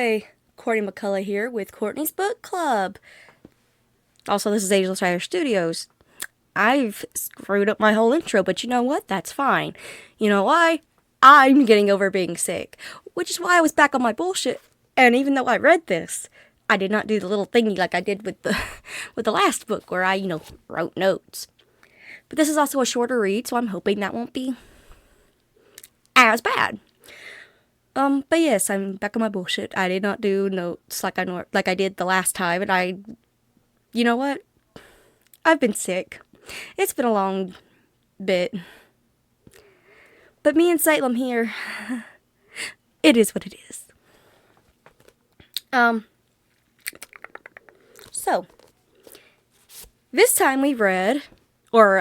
Hi, Courtney McCullough here with Courtney's Book Club. Also, this is Agelesswriter Studios. I've screwed up my whole intro, but you know what? That's fine. You know why? I'm getting over being sick, which is why I was back on my bullshit. And even though I read this, I did not do the little thingy like I did with the with the last book where I, wrote notes. But this is also a shorter read, so I'm hoping that won't be as bad. But yes, I'm back on my bullshit. I did not do notes like I did the last time, and you know what? I've been sick. It's been a long bit. But me and Salem here, it is what it is. So, this time we read. You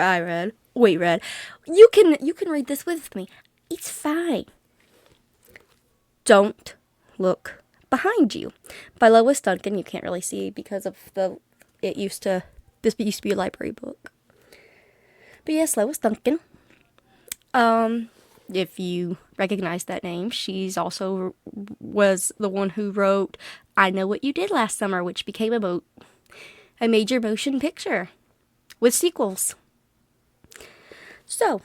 can read this with me. It's fine. Don't Look Behind You by Lois Duncan. You can't really see because of this used to be a library book. But yes, Lois Duncan. If you recognize that name, she's also was the one who wrote I Know What You Did Last Summer, which became a major motion picture with sequels. So,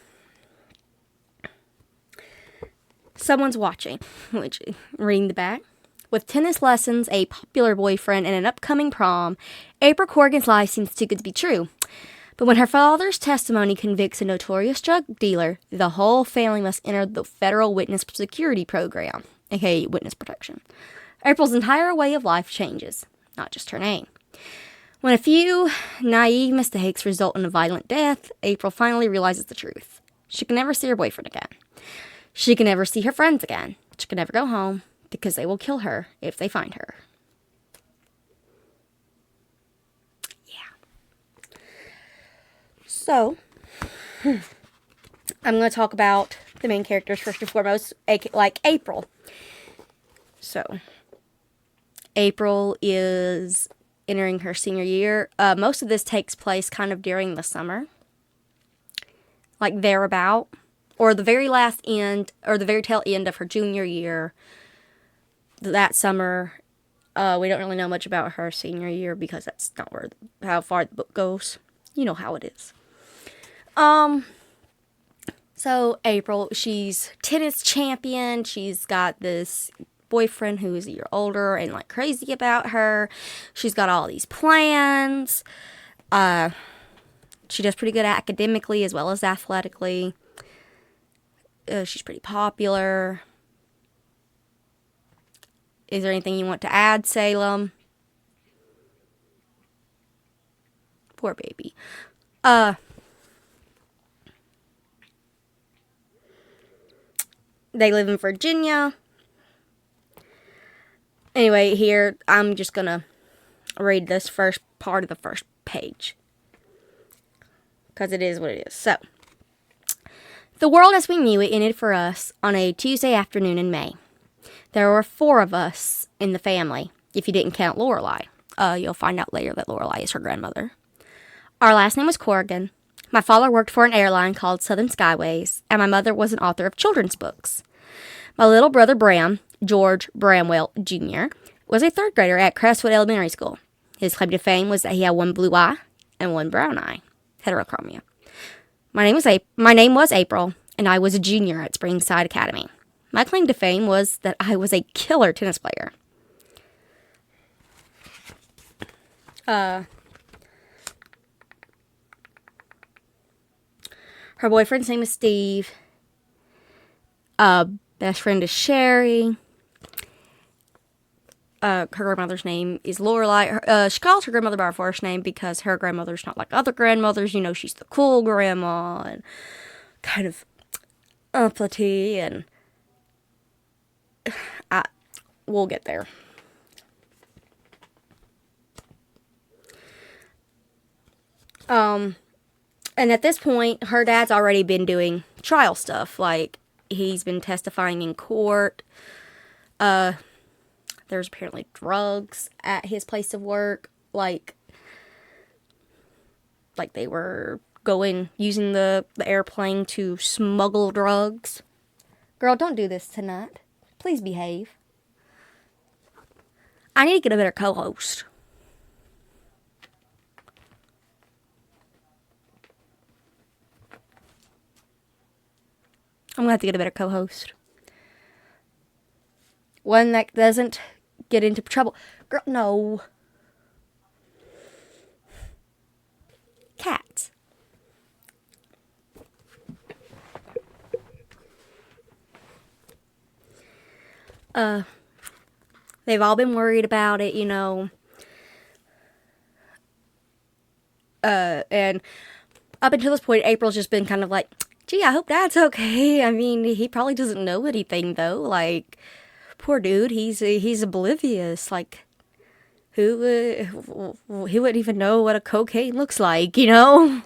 someone's watching, which, reading the back. With tennis lessons, a popular boyfriend, and an upcoming prom, April Corrigan's life seems too good to be true. But when her father's testimony convicts a notorious drug dealer, the whole family must enter the federal witness security program, aka witness protection. April's entire way of life changes, not just her name. When a few naive mistakes result in a violent death, April finally realizes the truth. She can never see her boyfriend again. She can never see her friends again. She can never go home because they will kill her if they find her. Yeah. So, I'm going to talk about the main characters first and foremost, like April. So, April is entering her senior year. Most of this takes place kind of during the summer. Like thereabout. Or the very last end, or the very tail end of her junior year, that summer. We don't really know much about her senior year because that's not how far the book goes. You know how it is. So April, she's tennis champion. She's got this boyfriend who is a year older and like crazy about her. She's got all these plans. She does pretty good academically as well as athletically. She's pretty popular. Is there anything you want to add, Salem? Poor baby. They live in Virginia. Anyway, here, I'm just gonna read this first part of the first page. Because it is what it is. So, the world as we knew it ended for us on a Tuesday afternoon in May. There were 4 of us in the family, if you didn't count Lorelai. You'll find out later that Lorelai is her grandmother. Our last name was Corrigan. My father worked for an airline called Southern Skyways, and my mother was an author of children's books. My little brother Bram, George Bramwell Jr., was a 3rd grader at Crestwood Elementary School. His claim to fame was that he had 1 blue eye and 1 brown eye. Heterochromia. My name was April, and I was a junior at Springside Academy. My claim to fame was that I was a killer tennis player. Her boyfriend's name is Steve. Best friend is Sherry. Her grandmother's name is Lorelai. She calls her grandmother by her first name because her grandmother's not like other grandmothers. You know, she's the cool grandma and kind of uppity, and we'll get there. And at this point, her dad's already been doing trial stuff. Like, he's been testifying in court. There's apparently drugs at his place of work. Like they were using the airplane to smuggle drugs. Girl, don't do this tonight. Please behave. I need to get a better co-host. I'm gonna have to get a better co-host. One that doesn't get into trouble. Girl, no. Cats. They've all been worried about it, and up until this point, April's just been kind of like, gee, I hope Dad's okay. I mean, he probably doesn't know anything, though. Like, poor dude, he's oblivious. Like, he wouldn't even know what a cocaine looks like, So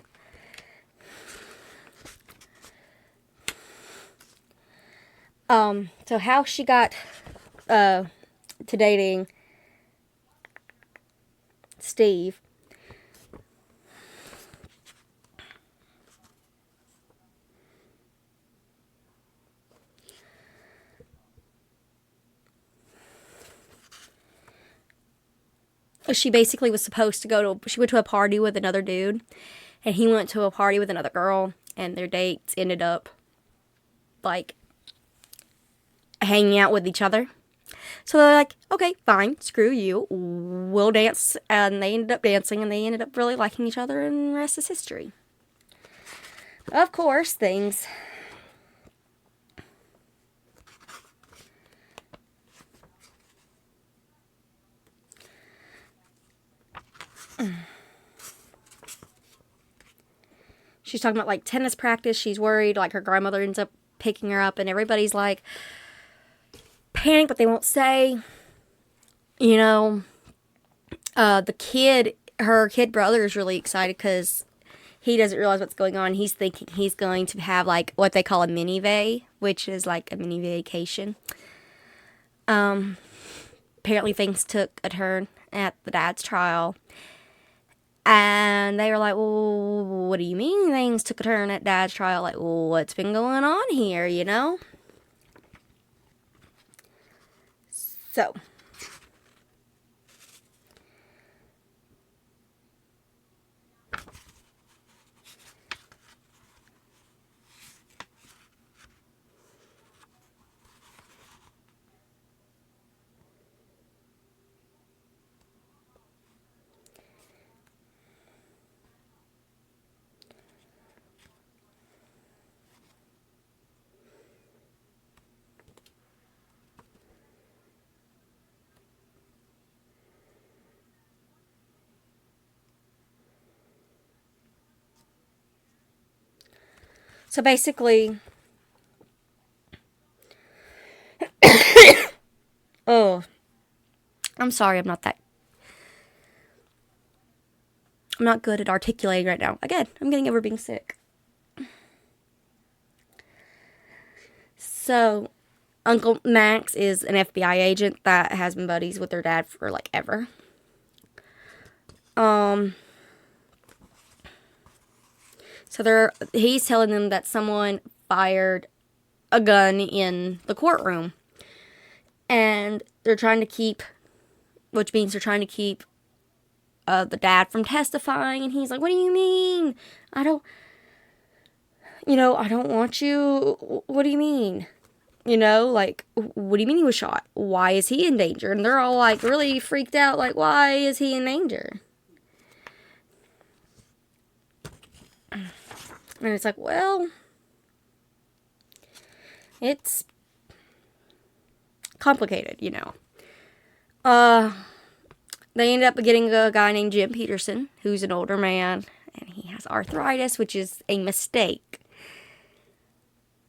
how she got to dating Steve. She basically was supposed to she went to a party with another dude, and he went to a party with another girl, and their dates ended up, like, hanging out with each other. So they're like, okay, fine, screw you, we'll dance. And they ended up dancing, and they ended up really liking each other, and the rest is history. Of course, things she's talking about, like, tennis practice. She's worried, like, her grandmother ends up picking her up, and everybody's, like, panic, but they won't say. Her kid brother is really excited because he doesn't realize what's going on. He's thinking he's going to have, like, what they call a mini vay, which is like a mini vacation. Apparently things took a turn at the dad's trial. And they were like, well, what do you mean things took a turn at Dad's trial? Like, well, what's been going on here, So. So basically, oh, I'm sorry, I'm not good at articulating right now. Again, I'm getting over being sick. So, Uncle Max is an FBI agent that has been buddies with their dad for, like, ever. So he's telling them that someone fired a gun in the courtroom. And they're trying to keep, which means they're trying to keep the dad from testifying. And he's like, what do you mean? I don't want you. What do you mean? Like, what do you mean he was shot? Why is he in danger? And they're all, like, really freaked out, like, why is he in danger? And it's like, well, it's complicated, They end up getting a guy named Jim Peterson, who's an older man, and he has arthritis, which is a mistake.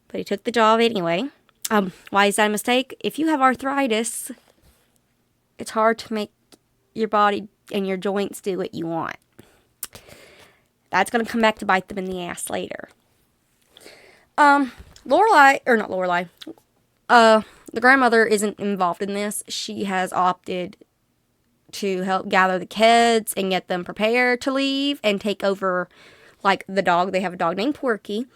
But he took the job anyway. Why is that a mistake? If you have arthritis, it's hard to make your body and your joints do what you want. That's going to come back to bite them in the ass later. The grandmother isn't involved in this. She has opted to help gather the kids and get them prepared to leave and take over, like, the dog. They have a dog named Porky.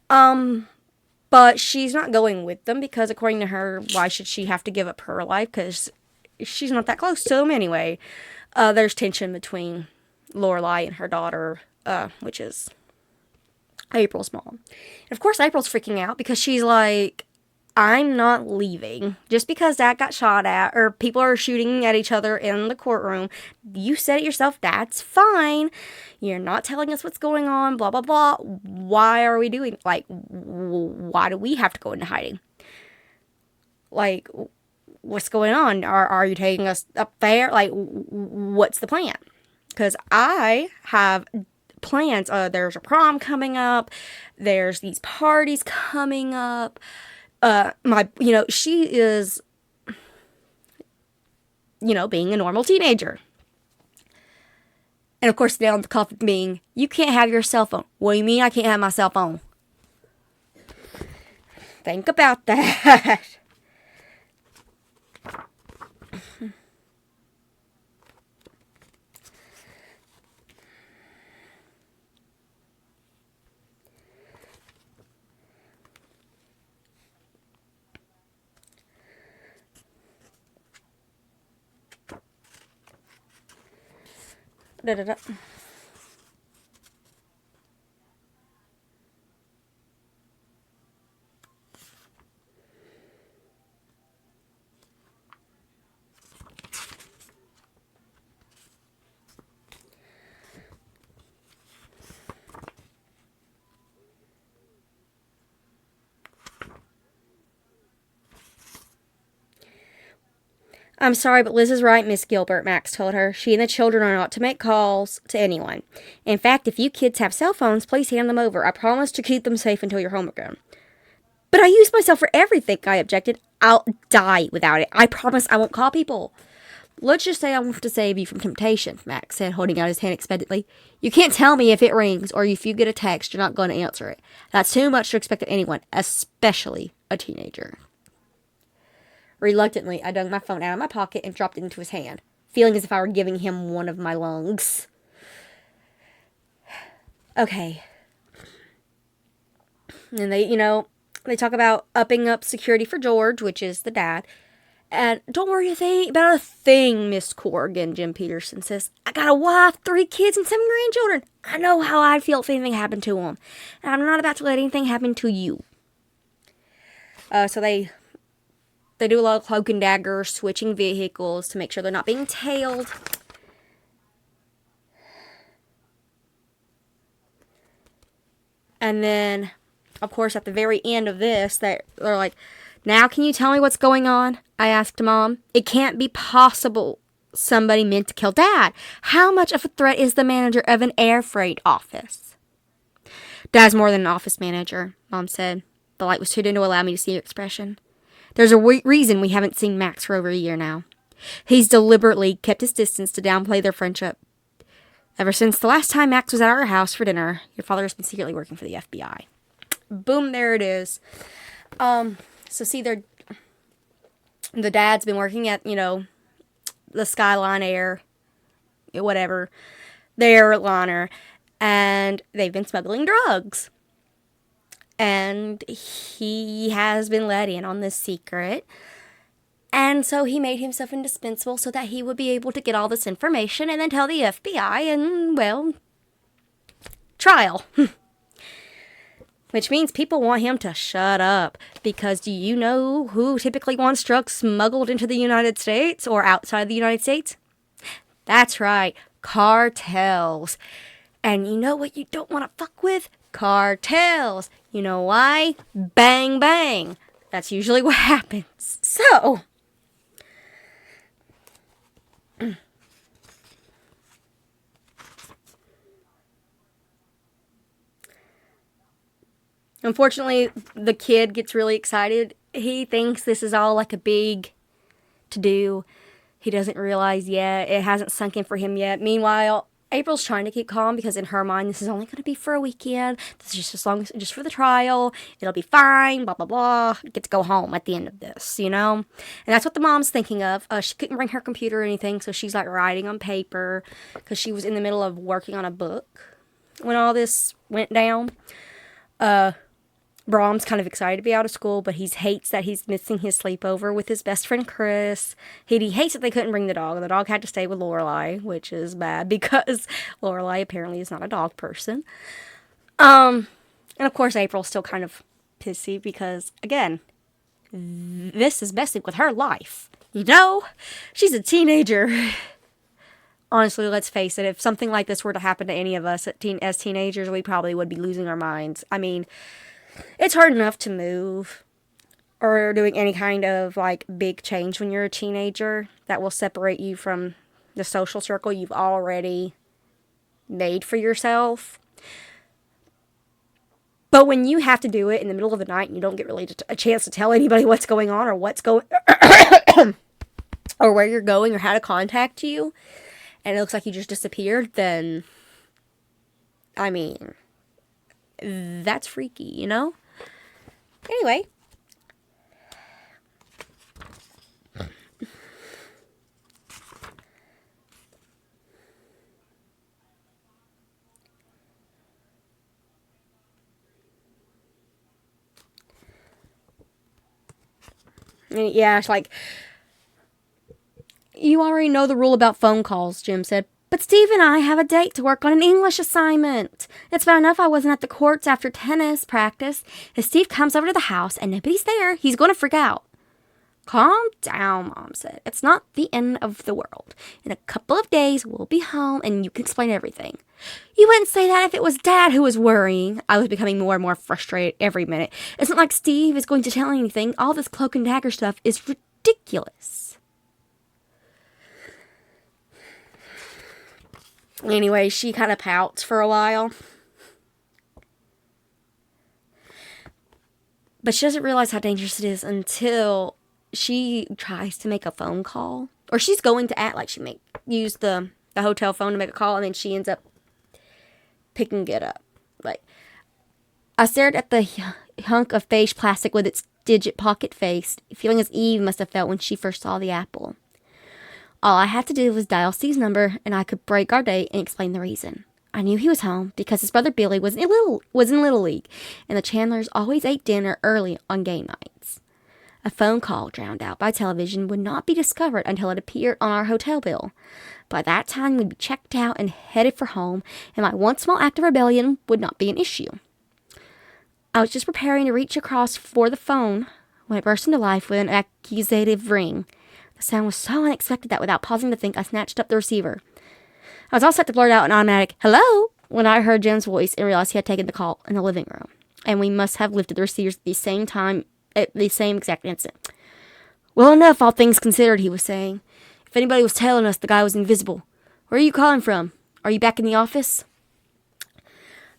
But she's not going with them because, according to her, why should she have to give up her life? Because she's not that close to them anyway. There's tension between Lorelai and her daughter, which is April's mom. And of course, April's freaking out because she's like, I'm not leaving. Just because Dad got shot at or people are shooting at each other in the courtroom, you said it yourself, that's fine. You're not telling us what's going on, blah, blah, blah. Why are we doing, like, why do we have to go into hiding? Like, what's going on? Are you taking us up there? Like, what's the plan? Because I have plans. There's a prom coming up. There's these parties coming up. She is, being a normal teenager. And of course, now the conflict being, you can't have your cell phone. What do you mean I can't have my cell phone? Think about that. Da, da, da. I'm sorry, but Liz is right, Miss Gilbert, Max told her. She and the children are not to make calls to anyone. In fact, if you kids have cell phones, please hand them over. I promise to keep them safe until you're home again. But I use my cell for everything, I objected. I'll die without it. I promise I won't call people. Let's just say I want to save you from temptation, Max said, holding out his hand expectantly. You can't tell me if it rings or if you get a text, you're not going to answer it. That's too much to expect of anyone, especially a teenager. Reluctantly, I dug my phone out of my pocket and dropped it into his hand, feeling as if I were giving him one of my lungs. Okay. And they talk about upping up security for George, which is the dad. And don't worry about a thing, Miss Corrigan, Jim Peterson says. I got a wife, 3 kids, and 7 grandchildren. I know how I'd feel if anything happened to them. And I'm not about to let anything happen to you. So they do a lot of cloak and dagger, switching vehicles to make sure they're not being tailed. And then, of course, at the very end of this, they're like, now can you tell me what's going on? I asked Mom. It can't be possible somebody meant to kill Dad. How much of a threat is the manager of an air freight office? Dad's more than an office manager, Mom said. The light was too dim to allow me to see your expression. There's a reason we haven't seen Max for over a year now. He's deliberately kept his distance to downplay their friendship. Ever since the last time Max was at our house for dinner, your father has been secretly working for the FBI. Boom, there it is. So see, the dad's been working at, the Skyline Air, whatever, the airliner, and they've been smuggling drugs. And he has been let in on this secret. And so he made himself indispensable so that he would be able to get all this information and then tell the FBI and, well, trial. Which means people want him to shut up. Because do you know who typically wants drugs smuggled into the United States or outside the United States? That's right, cartels. And you know what you don't want to fuck with? Cartels. You know why? Bang, bang. That's usually what happens. So, unfortunately, the kid gets really excited. He thinks this is all like a big to-do. He doesn't realize yet. It hasn't sunk in for him yet. Meanwhile, April's trying to keep calm because in her mind, this is only going to be for a weekend. This is just for the trial. It'll be fine, blah, blah, blah. Get to go home at the end of this, And that's what the mom's thinking of. She couldn't bring her computer or anything, so she's like writing on paper because she was in the middle of working on a book when all this went down. Brahm's kind of excited to be out of school, but he hates that he's missing his sleepover with his best friend Chris. He hates that they couldn't bring the dog. The dog had to stay with Lorelai, which is bad because Lorelai apparently is not a dog person. And of course April's still kind of pissy because, again, this is messing with her life. You know? She's a teenager. Honestly, let's face it, if something like this were to happen to any of us as teenagers, we probably would be losing our minds. I mean, it's hard enough to move or doing any kind of, like, big change when you're a teenager that will separate you from the social circle you've already made for yourself. But when you have to do it in the middle of the night and you don't get really a chance to tell anybody what's going on or or where you're going or how to contact you, and it looks like you just disappeared, then, I mean, that's freaky, you know? Anyway. Yeah, it's like, you already know the rule about phone calls, Jim said. But Steve and I have a date to work on an English assignment. It's bad enough I wasn't at the courts after tennis practice. If Steve comes over to the house and nobody's there, he's going to freak out. Calm down, Mom said. It's not the end of the world. In a couple of days, we'll be home and you can explain everything. You wouldn't say that if it was Dad who was worrying. I was becoming more and more frustrated every minute. It's not like Steve is going to tell anything. All this cloak and dagger stuff is ridiculous. Anyway, she kind of pouts for a while. But she doesn't realize how dangerous it is until she tries to make a phone call. Or she's going to act like she use the hotel phone to make a call, and then she ends up picking it up. Like, I stared at the hunk of beige plastic with its digit pocket face, feeling as Eve must have felt when she first saw the apple. All I had to do was dial Steve's number, and I could break our date and explain the reason. I knew he was home because his brother Billy was in Little League, and the Chandlers always ate dinner early on game nights. A phone call drowned out by television would not be discovered until it appeared on our hotel bill. By that time, we'd be checked out and headed for home, and my one small act of rebellion would not be an issue. I was just preparing to reach across for the phone when it burst into life with an accusative ring. The sound was so unexpected that without pausing to think, I snatched up the receiver. I was all set to blurt out an automatic, "Hello?" when I heard Jim's voice and realized he had taken the call in the living room. And we must have lifted the receivers at the same time, at the same exact instant. "Well enough, all things considered," he was saying. "If anybody was telling us the guy was invisible. Where are you calling from? Are you back in the office?"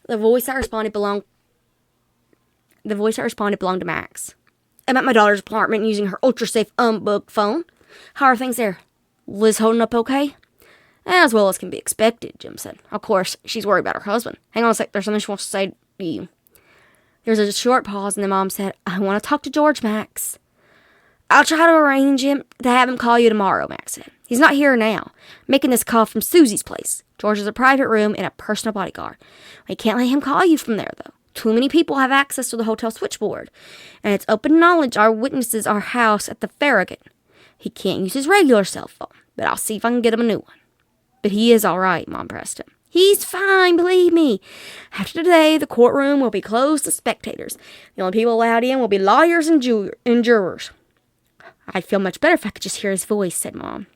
The voice that responded belonged to Max. "I'm at my daughter's apartment using her ultra-safe unbugged phone. How are things there? Liz holding up okay?" "As well as can be expected," Jim said. "Of course, she's worried about her husband. Hang on a sec, there's something she wants to say to you." There was a short pause, and then Mom said, "I want to talk to George, Max." "I'll try to arrange him to have him call you tomorrow," Max said. "He's not here now. Making this call from Susie's place. George has a private room and a personal bodyguard. We can't let him call you from there, though. Too many people have access to the hotel switchboard, and it's open knowledge our witnesses our house at the Farragut. He can't use his regular cell phone, but I'll see if I can get him a new one." "But he is all right," Mom pressed him. "He's fine, believe me. After today, the courtroom will be closed to spectators. The only people allowed in will be lawyers and jurors." "I'd feel much better if I could just hear his voice," said Mom.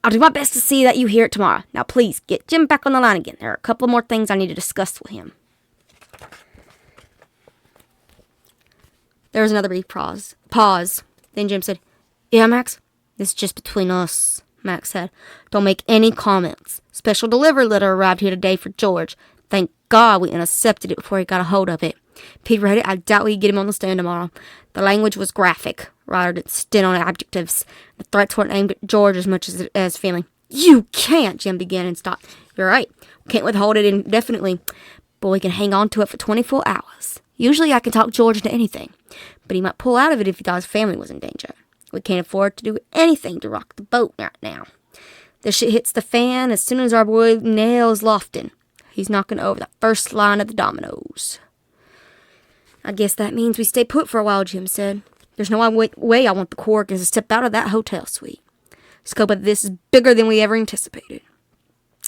"I'll do my best to see that you hear it tomorrow. Now, please, get Jim back on the line again. There are a couple more things I need to discuss with him." There was another brief pause. Then Jim said, "Yeah, Max? This is just between us," Max said. "Don't make any comments. Special delivery letter arrived here today for George. Thank God we intercepted it before he got a hold of it. If he read it, I doubt we'd get him on the stand tomorrow. The language was graphic, rather than stint on adjectives. The threats weren't aimed at George as much as feeling." "You can't," Jim began and stopped. "You're right. We can't withhold it indefinitely, but we can hang on to it for 24 hours. Usually I can talk George into anything, but he might pull out of it if he thought his family was in danger. We can't afford to do anything to rock the boat right now. This shit hits the fan as soon as our boy nails Lofton. He's knocking over the first line of the dominoes." I guess that means we stay put for a while, Jim said. There's no way I want the Corrigans to step out of that hotel suite. The scope of this is bigger than we ever anticipated.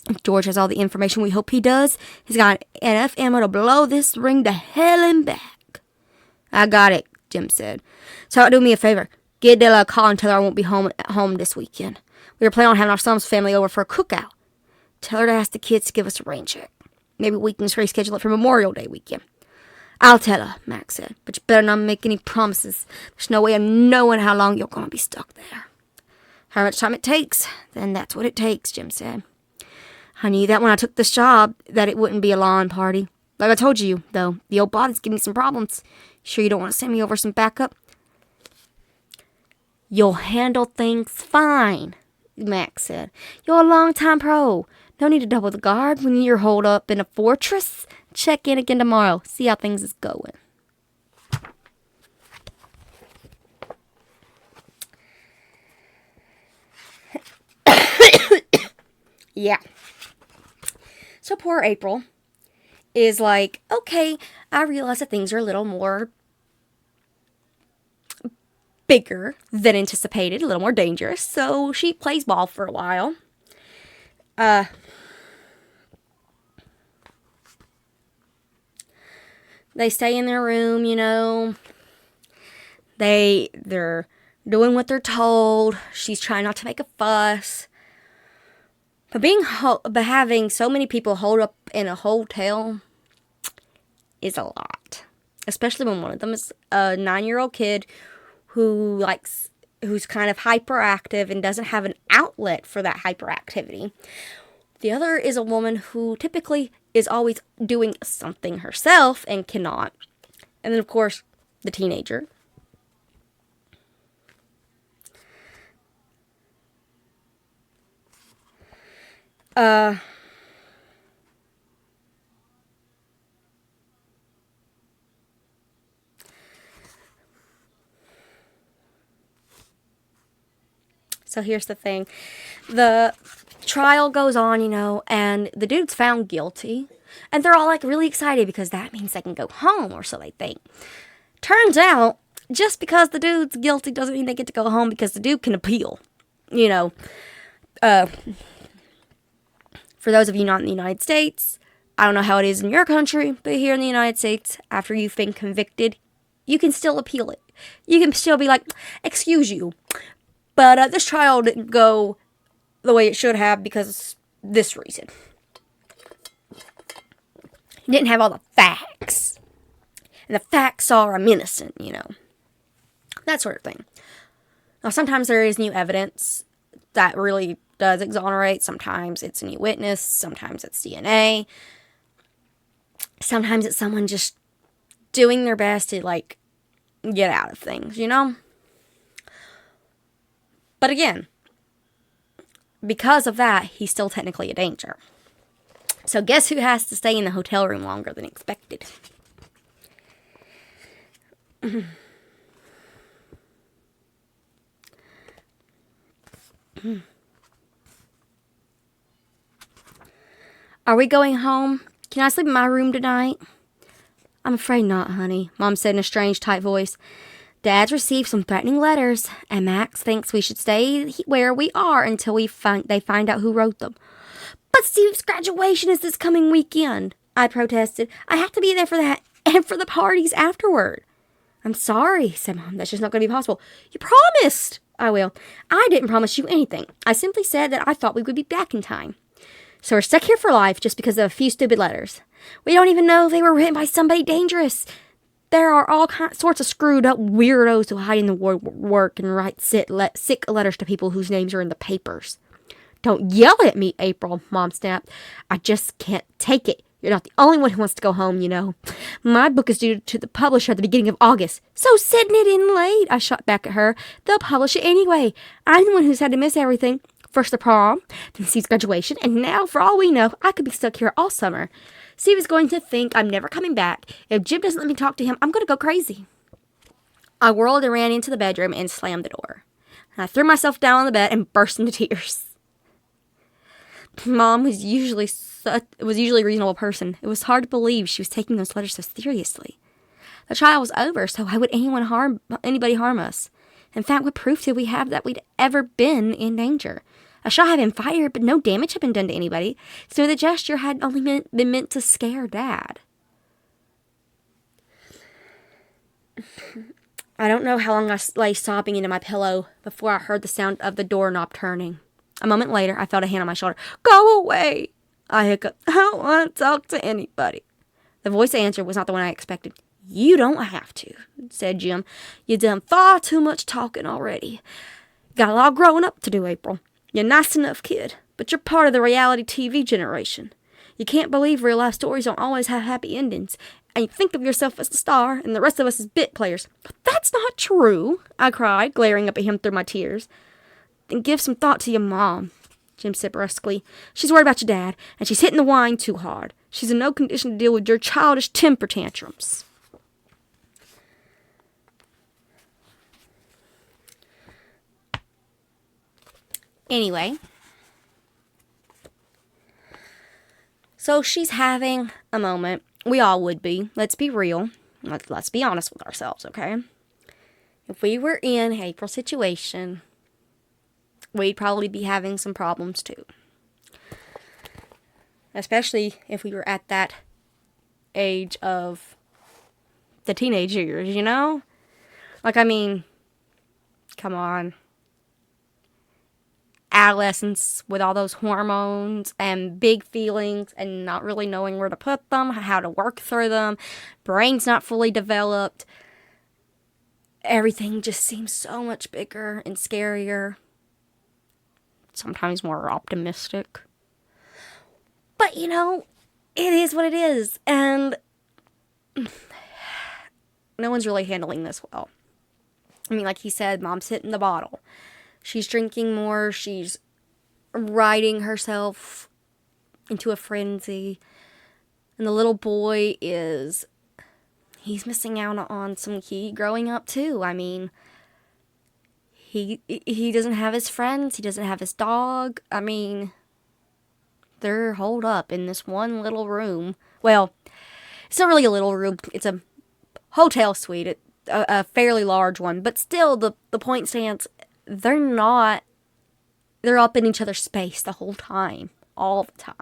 If George has all the information we hope he does, he's got enough ammo to blow this ring to hell and back. I got it, Jim said. So do me a favor. Give Della a call and tell her I won't be home this weekend. We were planning on having our son's family over for a cookout. Tell her to ask the kids to give us a rain check. Maybe we can reschedule it for Memorial Day weekend. I'll tell her, Max said, but you better not make any promises. There's no way of knowing how long you're going to be stuck there. How much time it takes, then that's what it takes, Jim said. I knew that when I took this job, that it wouldn't be a lawn party. Like I told you, though, the old body's giving me some problems. Sure you don't want to send me over some backup? You'll handle things fine, Max said. You're a long-time pro. No need to double the guard when you're holed up in a fortress. Check in again tomorrow. See how things is going. Yeah. So poor April is like, okay, I realize that things are a little more bigger than anticipated, a little more dangerous. So she plays ball for a while. They stay in their room, you know. They're doing what they're told. She's trying not to make a fuss. But having so many people holed up in a hotel is a lot. Especially when one of them is a 9-year-old kid who's kind of hyperactive and doesn't have an outlet for that hyperactivity. The other is a woman who typically is always doing something herself and cannot. And then, of course, the teenager. So here's the thing. The trial goes on, you know, and the dude's found guilty. And they're all, like, really excited because that means they can go home, or so they think. Turns out, just because the dude's guilty doesn't mean they get to go home, because the dude can appeal. You know, for those of you not in the United States, I don't know how it is in your country, but here in the United States, after you've been convicted, you can still appeal it. You can still be like, excuse you, but this trial didn't go the way it should have because this reason. You didn't have all the facts. And the facts are I'm innocent, you know. That sort of thing. Now, sometimes there is new evidence that really does exonerate. Sometimes it's a new witness. Sometimes it's DNA. Sometimes it's someone just doing their best to, like, get out of things, you know? But again, because of that, he's still technically a danger. So guess who has to stay in the hotel room longer than expected? Are we going home? Can I sleep in my room tonight? I'm afraid not, honey, Mom said in a strange, tight voice. Dad's received some threatening letters, and Max thinks we should stay where we are until they find out who wrote them. But Steve's graduation is this coming weekend, I protested. I have to be there for that and for the parties afterward. I'm sorry, said Mom. That's just not going to be possible. You promised. I will. I didn't promise you anything. I simply said that I thought we would be back in time. So we're stuck here for life just because of a few stupid letters. We don't even know if they were written by somebody dangerous. There are all sorts of screwed up weirdos who hide in the work and write sick letters to people whose names are in the papers. Don't yell at me, April, Mom snapped. I just can't take it. You're not the only one who wants to go home, you know. My book is due to the publisher at the beginning of August. So sending it in late, I shot back at her. They'll publish it anyway. I'm the one who's had to miss everything. First the prom, then Steve's graduation, and now, for all we know, I could be stuck here all summer. Steve is going to think I'm never coming back. If Jim doesn't let me talk to him, I'm going to go crazy. I whirled and ran into the bedroom and slammed the door. I threw myself down on the bed and burst into tears. Mom was usually a reasonable person. It was hard to believe she was taking those letters so seriously. The trial was over, so why would anybody harm us? In fact, what proof did we have that we'd ever been in danger? A shot had been fired, but no damage had been done to anybody, so the gesture had only been meant to scare Dad. I don't know how long I lay sobbing into my pillow before I heard the sound of the doorknob turning. A moment later, I felt a hand on my shoulder. "Go away!" I hiccuped. "I don't want to talk to anybody." The voice answered was not the one I expected. "You don't have to," said Jim. "You done far too much talking already. Got a lot of growing up to do, April. You're a nice enough kid, but you're part of the reality TV generation. You can't believe real life stories don't always have happy endings, and you think of yourself as the star and the rest of us as bit players. But that's not true," I cried, glaring up at him through my tears. "Then give some thought to your mom," Jim said brusquely. "She's worried about your dad, and she's hitting the wine too hard. She's in no condition to deal with your childish temper tantrums." Anyway, so she's having a moment. We all would be. Let's be real. Let's be honest with ourselves, okay? If we were in April's situation, we'd probably be having some problems too. Especially if we were at that age of the teenage years, you know? Like, I mean, come on. Adolescence with all those hormones and big feelings and not really knowing where to put them, how to work through them, brain's not fully developed. Everything just seems so much bigger and scarier. Sometimes more optimistic. But, you know, it is what it is. And no one's really handling this well. I mean, like he said, Mom's hitting the bottle. She's drinking more. She's riding herself into a frenzy. And the little boy he's missing out on some key growing up too. I mean, he doesn't have his friends. He doesn't have his dog. I mean, they're holed up in this one little room. Well, it's not really a little room. It's a hotel suite, a fairly large one. But still, the point stands. They're up in each other's space the whole time, all the time.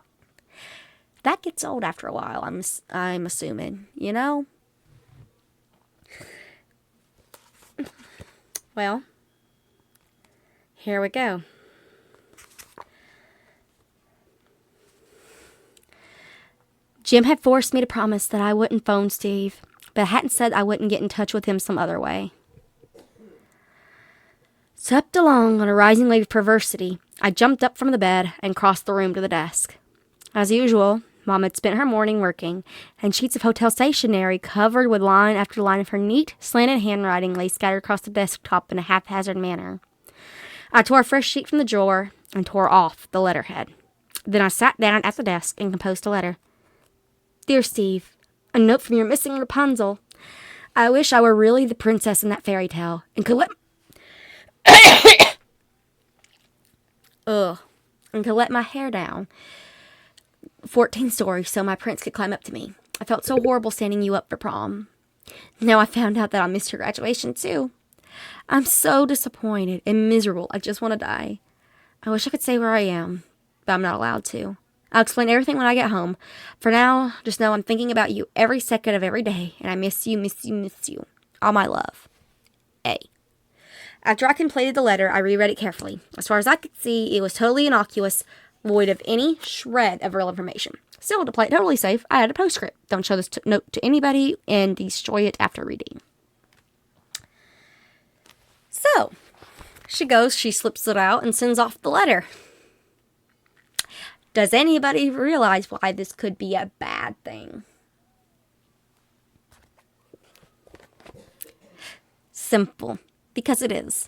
That gets old after a while, I'm assuming, you know? Well, here we go. Jim had forced me to promise that I wouldn't phone Steve, but hadn't said I wouldn't get in touch with him some other way. Swept along on a rising wave of perversity, I jumped up from the bed and crossed the room to the desk. As usual, Mom had spent her morning working, and sheets of hotel stationery covered with line after line of her neat, slanted handwriting lay scattered across the desktop in a haphazard manner. I tore a fresh sheet from the drawer and tore off the letterhead. Then I sat down at the desk and composed a letter. "Dear Steve, a note from your missing Rapunzel. I wish I were really the princess in that fairy tale and could let... and could let my hair down 14 stories so my prince could climb up to me. I felt so horrible standing you up for prom. Now I found out that I missed your graduation too. I'm so disappointed and miserable. I just want to die. I wish I could say where I am, but I'm not allowed to. I'll explain everything when I get home. For now, just know I'm thinking about you every second of every day, and I miss you, miss you, miss you. All my love. A." After I completed the letter, I reread it carefully. As far as I could see, it was totally innocuous, void of any shred of real information. Still, to play it totally safe, I had a postscript. Don't show this note to anybody and destroy it after reading. So, she slips it out and sends off the letter. Does anybody realize why this could be a bad thing? Simple. Because it is.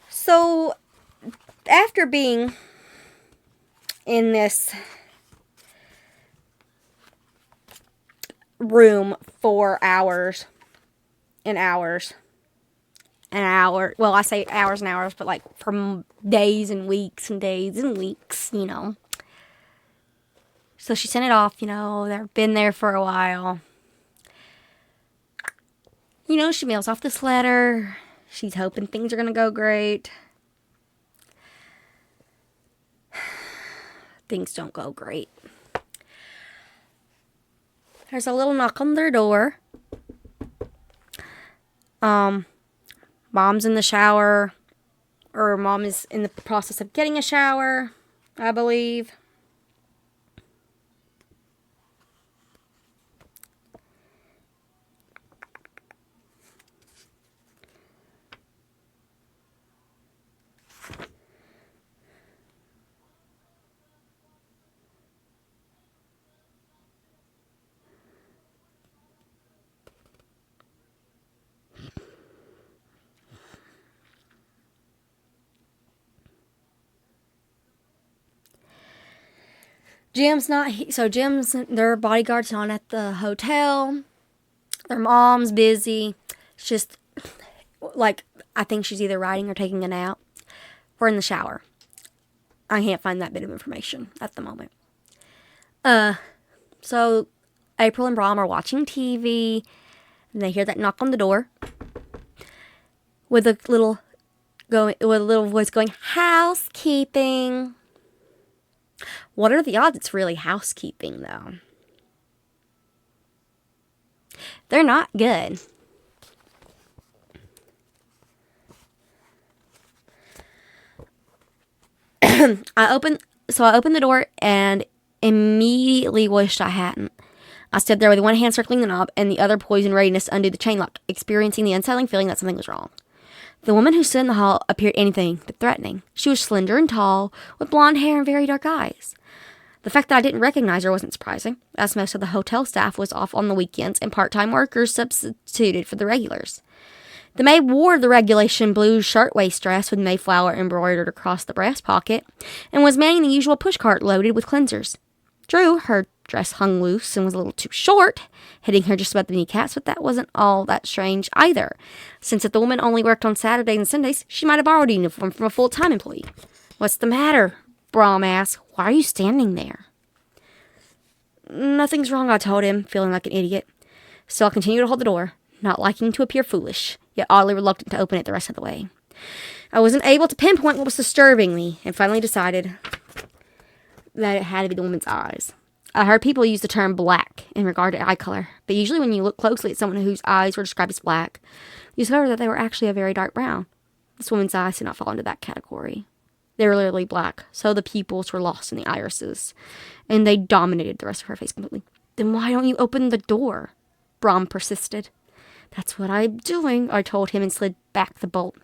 So, after being in this room for hours and hours and hours, well, I say hours and hours, but like from days and weeks and days and weeks, you know. So she sent it off, you know, they've been there for a while. She mails off this letter. She's hoping things are going to go great. Things don't go great. There's a little knock on their door. Mom's in the shower. Or mom is in the process of getting a shower, I believe. Jim's not so Jim's their bodyguard's not at the hotel. Their mom's busy. It's just like I think she's either writing or taking a nap. We're in the shower. I can't find that bit of information at the moment. So April and Brom are watching TV and they hear that knock on the door with a little voice going, housekeeping. What are the odds it's really housekeeping, though? They're not good. I opened the door and immediately wished I hadn't. I stood there with one hand circling the knob and the other poised in readiness to undo the chain lock, experiencing the unsettling feeling that something was wrong. The woman who stood in the hall appeared anything but threatening. She was slender and tall, with blonde hair and very dark eyes. The fact that I didn't recognize her wasn't surprising, as most of the hotel staff was off on the weekends and part-time workers substituted for the regulars. The maid wore the regulation blue shirtwaist dress with Mayflower embroidered across the breast pocket and was manning the usual pushcart loaded with cleansers. True, her dress hung loose and was a little too short, hitting her just above the kneecaps, but that wasn't all that strange either, since if the woman only worked on Saturdays and Sundays, she might have borrowed a uniform from a full-time employee. "What's the matter?" Brom asked. "Why are you standing there?" "Nothing's wrong," I told him, feeling like an idiot. So I continued to hold the door, not liking to appear foolish, yet oddly reluctant to open it the rest of the way. I wasn't able to pinpoint what was disturbing me, and finally decided that it had to be the woman's eyes. I heard people use the term black in regard to eye color, but usually when you look closely at someone whose eyes were described as black, you discover that they were actually a very dark brown. This woman's eyes did not fall into that category. They were literally black, so the pupils were lost in the irises, and they dominated the rest of her face completely. "Then why don't you open the door?" Brom persisted. "That's what I'm doing," I told him and slid back the bolt.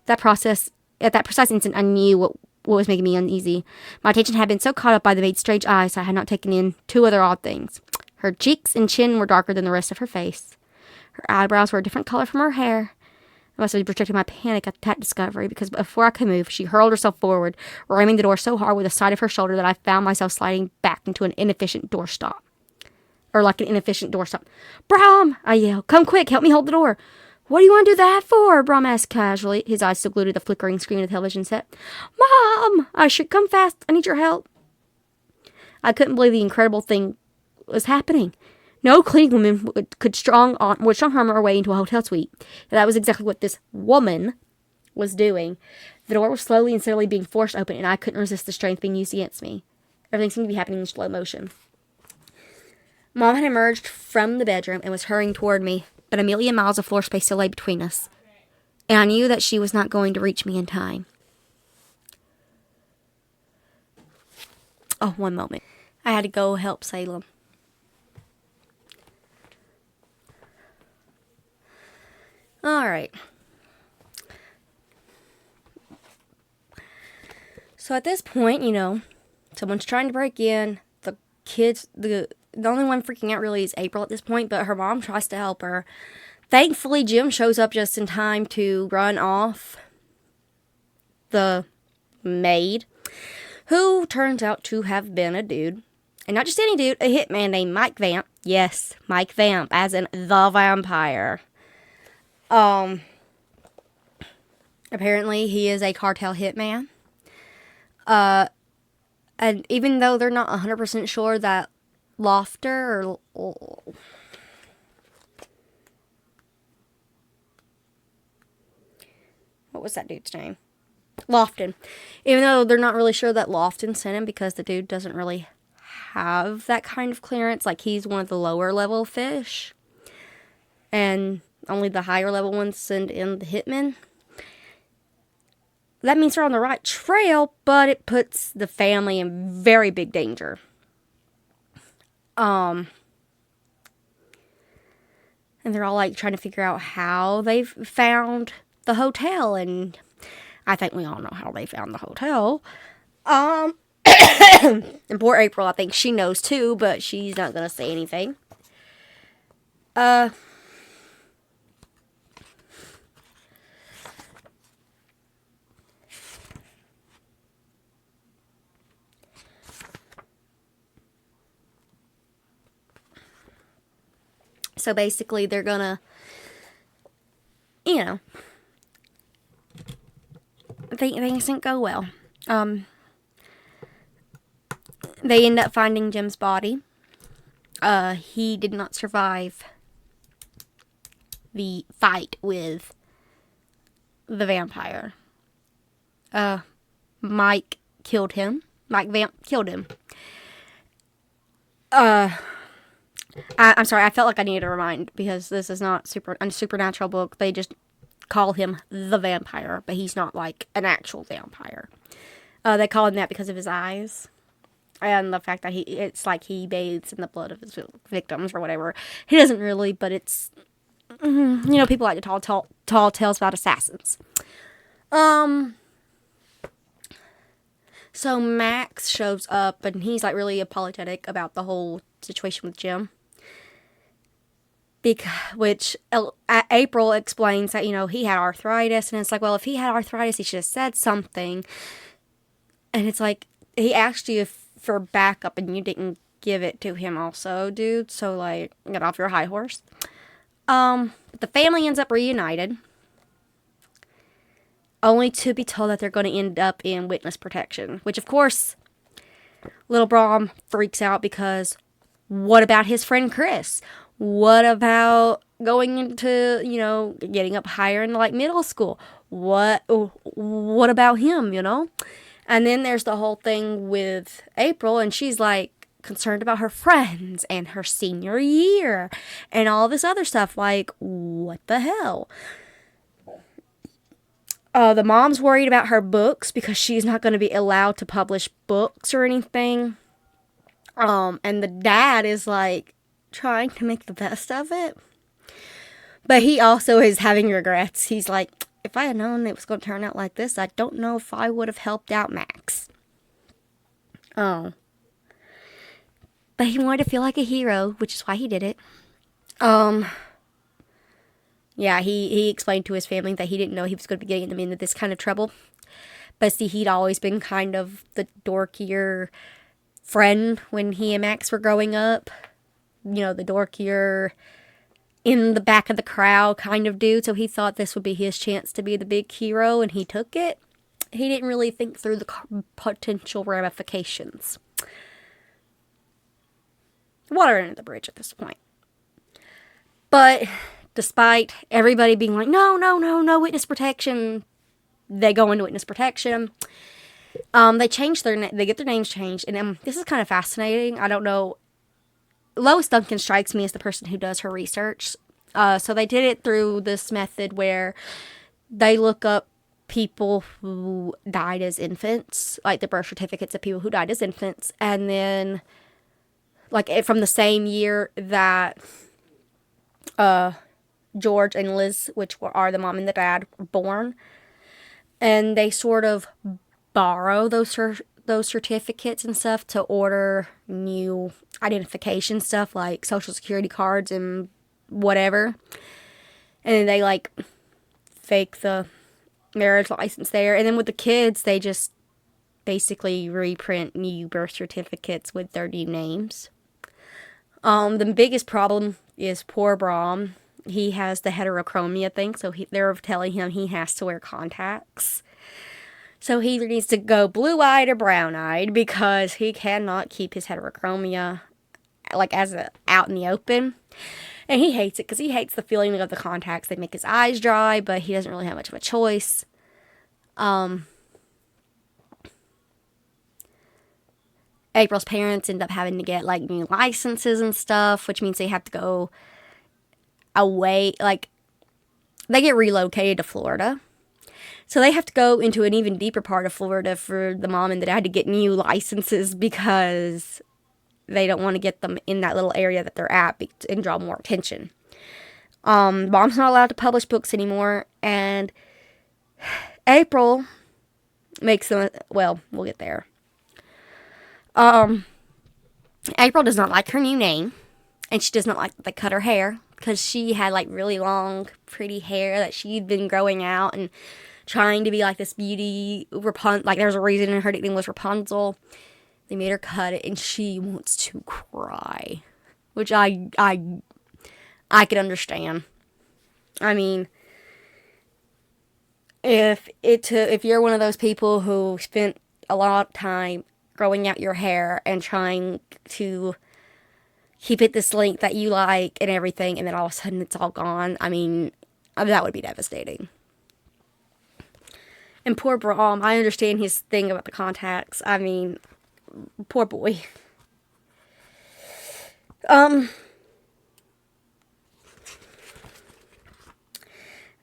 At that precise instant, I knew what was making me uneasy. My attention had been so caught up by the maid's strange eyes, I had not taken in two other odd things. Her cheeks and chin were darker than the rest of her face. Her eyebrows were a different color from her hair. I must have projected my panic at that discovery, because before I could move, she hurled herself forward, ramming the door so hard with the side of her shoulder that I found myself sliding back into an inefficient doorstop. "Brom!" I yelled. "Come quick, help me hold the door." "What do you want to do that for?" Brom asked casually, his eyes still glued to the flickering screen of the television set. "Mom!" I shrieked. "Come fast, I need your help." I couldn't believe the incredible thing was happening. No cleaning woman would strong arm her way into a hotel suite. And that was exactly what this woman was doing. The door was slowly and steadily being forced open, and I couldn't resist the strength being used against me. Everything seemed to be happening in slow motion. Mom had emerged from the bedroom and was hurrying toward me, but a million miles of floor space still lay between us. And I knew that she was not going to reach me in time. Oh, one moment. I had to go help Salem. Alright. So at this point, someone's trying to break in. The kids, the only one freaking out really is April at this point, but her mom tries to help her. Thankfully, Jim shows up just in time to run off the maid, who turns out to have been a dude. And not just any dude, a hitman named Mike Vamp. Yes, Mike Vamp, as in the vampire. Apparently he is a cartel hitman. And even though they're not 100% sure that Lofter what was that dude's name? Lofton. Even though they're not really sure that Lofton sent him because the dude doesn't really have that kind of clearance. Like, he's one of the lower level fish. And only the higher level ones send in the hitmen. That means they're on the right trail, but it puts the family in very big danger. And they're all like trying to figure out how they've found the hotel, and I think we all know how they found the hotel. And poor April, I think she knows too, but she's not gonna say anything. So basically, they're gonna, you know, things didn't go well. They end up finding Jim's body. He did not survive the fight with the vampire. Mike killed him. Mike Vamp killed him. I'm sorry, I felt like I needed to remind, because this is not a supernatural book. They just call him the vampire, but he's not like an actual vampire. They call him that because of his eyes. And the fact that it's like he bathes in the blood of his victims or whatever. He doesn't really, but it's, people like to tall tales about assassins. So Max shows up, and he's like really apologetic about the whole situation with Jim. Which April explains that, he had arthritis, and it's like, well, if he had arthritis, he should have said something. And it's like, he asked you for backup, and you didn't give it to him also, dude. So, like, get off your high horse. The family ends up reunited, only to be told that they're going to end up in witness protection. Which, of course, little Brom freaks out, because what about his friend Chris? What about going into, getting up higher in, like, middle school? What about him, And then there's the whole thing with April, and she's, like, concerned about her friends and her senior year and all this other stuff. Like, what the hell? The mom's worried about her books, because she's not going to be allowed to publish books or anything. And the dad is, like, trying to make the best of it. But he also is having regrets. He's like, if I had known it was going to turn out like this, I don't know if I would have helped out Max. Oh. But he wanted to feel like a hero, which is why he did it. Yeah, he explained to his family that he didn't know he was going to be getting them into this kind of trouble. But see, he'd always been kind of the dorkier friend when he and Max were growing up. The dorkier, in the back of the crowd kind of dude. So he thought this would be his chance to be the big hero, and he took it. He didn't really think through the potential ramifications. Water under the bridge at this point. But despite everybody being like, no witness protection, they go into witness protection. They get their names changed, and this is kind of fascinating. I don't know. Lois Duncan strikes me as the person who does her research. So they did it through this method where they look up people who died as infants, like the birth certificates of people who died as infants, and then, like, from the same year that George and Liz, which are the mom and the dad, were born. And they sort of borrow those certificates and stuff to order new identification stuff, like social security cards and whatever. And then they, like, fake the marriage license there. And then with the kids, they just basically reprint new birth certificates with their new names. The biggest problem is poor Brom. He has the heterochromia thing, so they're telling him he has to wear contacts. So he either needs to go blue-eyed or brown-eyed, because he cannot keep his heterochromia, like, out in the open. And he hates it, because he hates the feeling of the contacts. They make his eyes dry, but he doesn't really have much of a choice. Um, April's parents end up having to get like new licenses and stuff, which means they have to go away. Like, they get relocated to Florida. So they have to go into an even deeper part of Florida for the mom and the dad to get new licenses because they don't want to get them in that little area that they're at and draw more attention. Mom's not allowed to publish books anymore, and April makes them, well, we'll get there. April does not like her new name, and she does not like that they cut her hair, because she had like really long, pretty hair that she'd been growing out and trying to be like this beauty Rapunzel. Like, there's a reason her nickname was Rapunzel. They made her cut it, and she wants to cry, which I could understand. I mean, if you're one of those people who spent a lot of time growing out your hair and trying to keep it this length that you like and everything, and then all of a sudden it's all gone, I mean, that would be devastating. And poor Brahm, I understand his thing about the contacts. I mean, poor boy.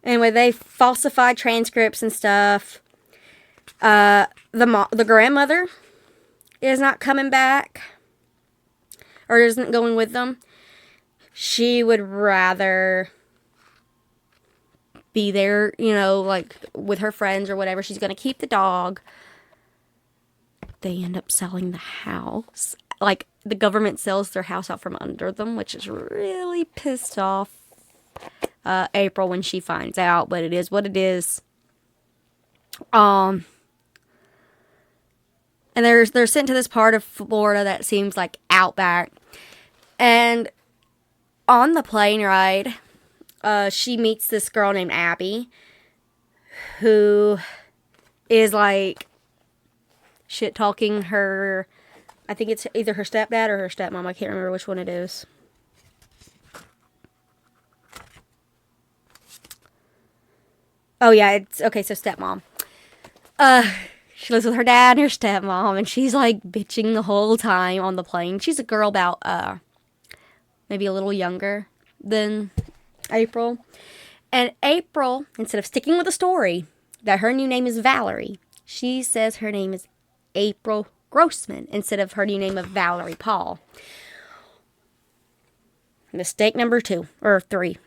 Anyway, they falsified transcripts and stuff. The grandmother is not coming back, or isn't going with them. She would rather be there, you know, like with her friends or whatever. She's going to keep the dog. They end up selling the house. Like, the government sells their house out from under them, which is really pissed off April when she finds out, but it is what it is. And they're sent to this part of Florida that seems like outback. And on the plane ride, she meets this girl named Abby, who is like shit talking her. I think it's either her stepdad or her stepmom. I can't remember which one it is. Oh yeah, it's okay. So stepmom. She lives with her dad and her stepmom, and she's like bitching the whole time on the plane. She's a girl about maybe a little younger than April. And April, instead of sticking with the story that her new name is Valerie, she says her name is April Grossman instead of her new name of Valerie Paul. Mistake number 2 or 3,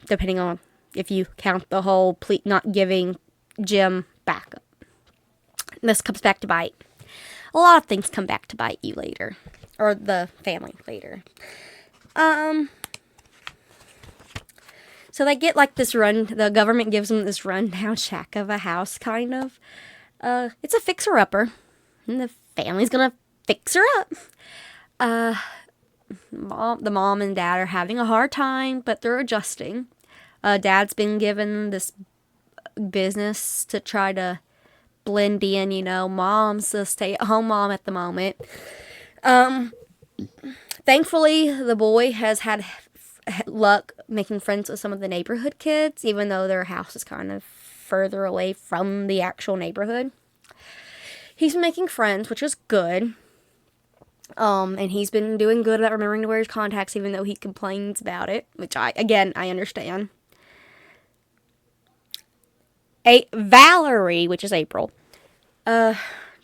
depending on if you count the whole not giving Jim backup. This comes back to bite. A lot of things come back to bite you later, or the family later. So they get like this the government gives them this rundown shack of a house, kind of. It's a fixer-upper, and the family's gonna fix her up. The mom and dad are having a hard time, but they're adjusting. Dad's been given this business to try to blend in, you know. Mom's a stay-at-home mom at the moment. Thankfully, the boy has had luck making friends with some of the neighborhood kids, even though their house is kind of further away from the actual neighborhood. He's been making friends, which is good. And he's been doing good at remembering to wear his contacts, even though he complains about it, which I understand. Valerie, which is April,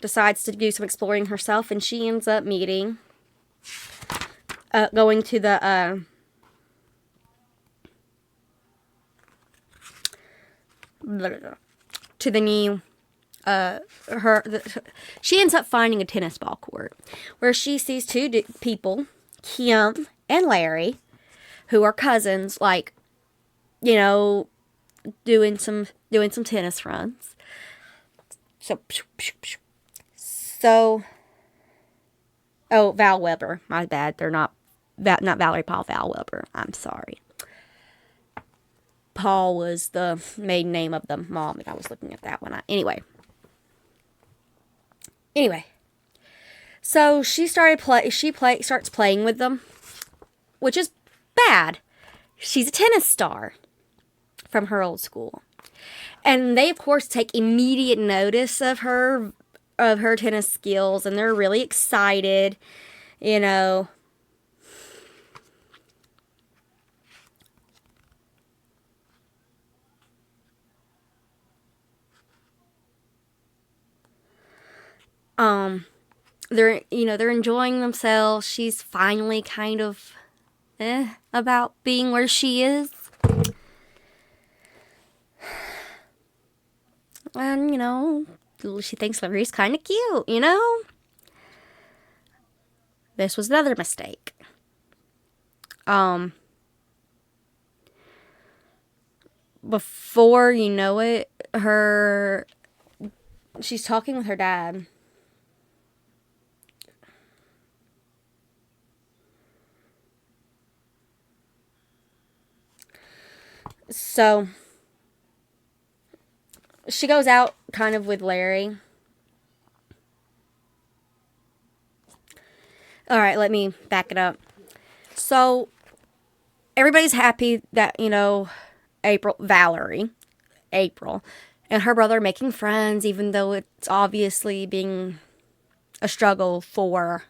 decides to do some exploring herself, and she ends up meeting, going to the, to the new, she ends up finding a tennis ball court where she sees 2 people, Kim and Larry, who are cousins, like, you know, doing some tennis runs. Oh, Val Weber, my bad. They're not Valerie Paul, Val Weber. I'm sorry. Paul was the maiden name of the mom, and I was looking at that one. Anyway. So she starts playing with them, which is bad. She's a tennis star from her old school. And they, of course, take immediate notice of her tennis skills, and they're really excited, you know. They're enjoying themselves. She's finally kind of about being where she is. And, she thinks Larry's kind of cute, This was another mistake. Before you know it, she's talking with her dad. So, she goes out kind of with Larry. All right, let me back it up. So, everybody's happy that, April, and her brother are making friends, even though it's obviously being a struggle for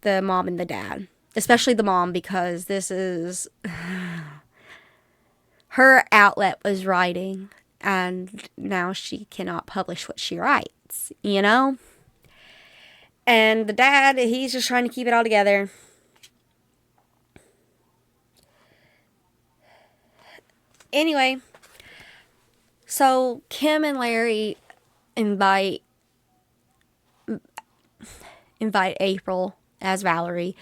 the mom and the dad. Especially the mom, because this is... her outlet was writing, and now she cannot publish what she writes, And the dad, he's just trying to keep it all together. Anyway, so Kim and Larry invite April as Valerie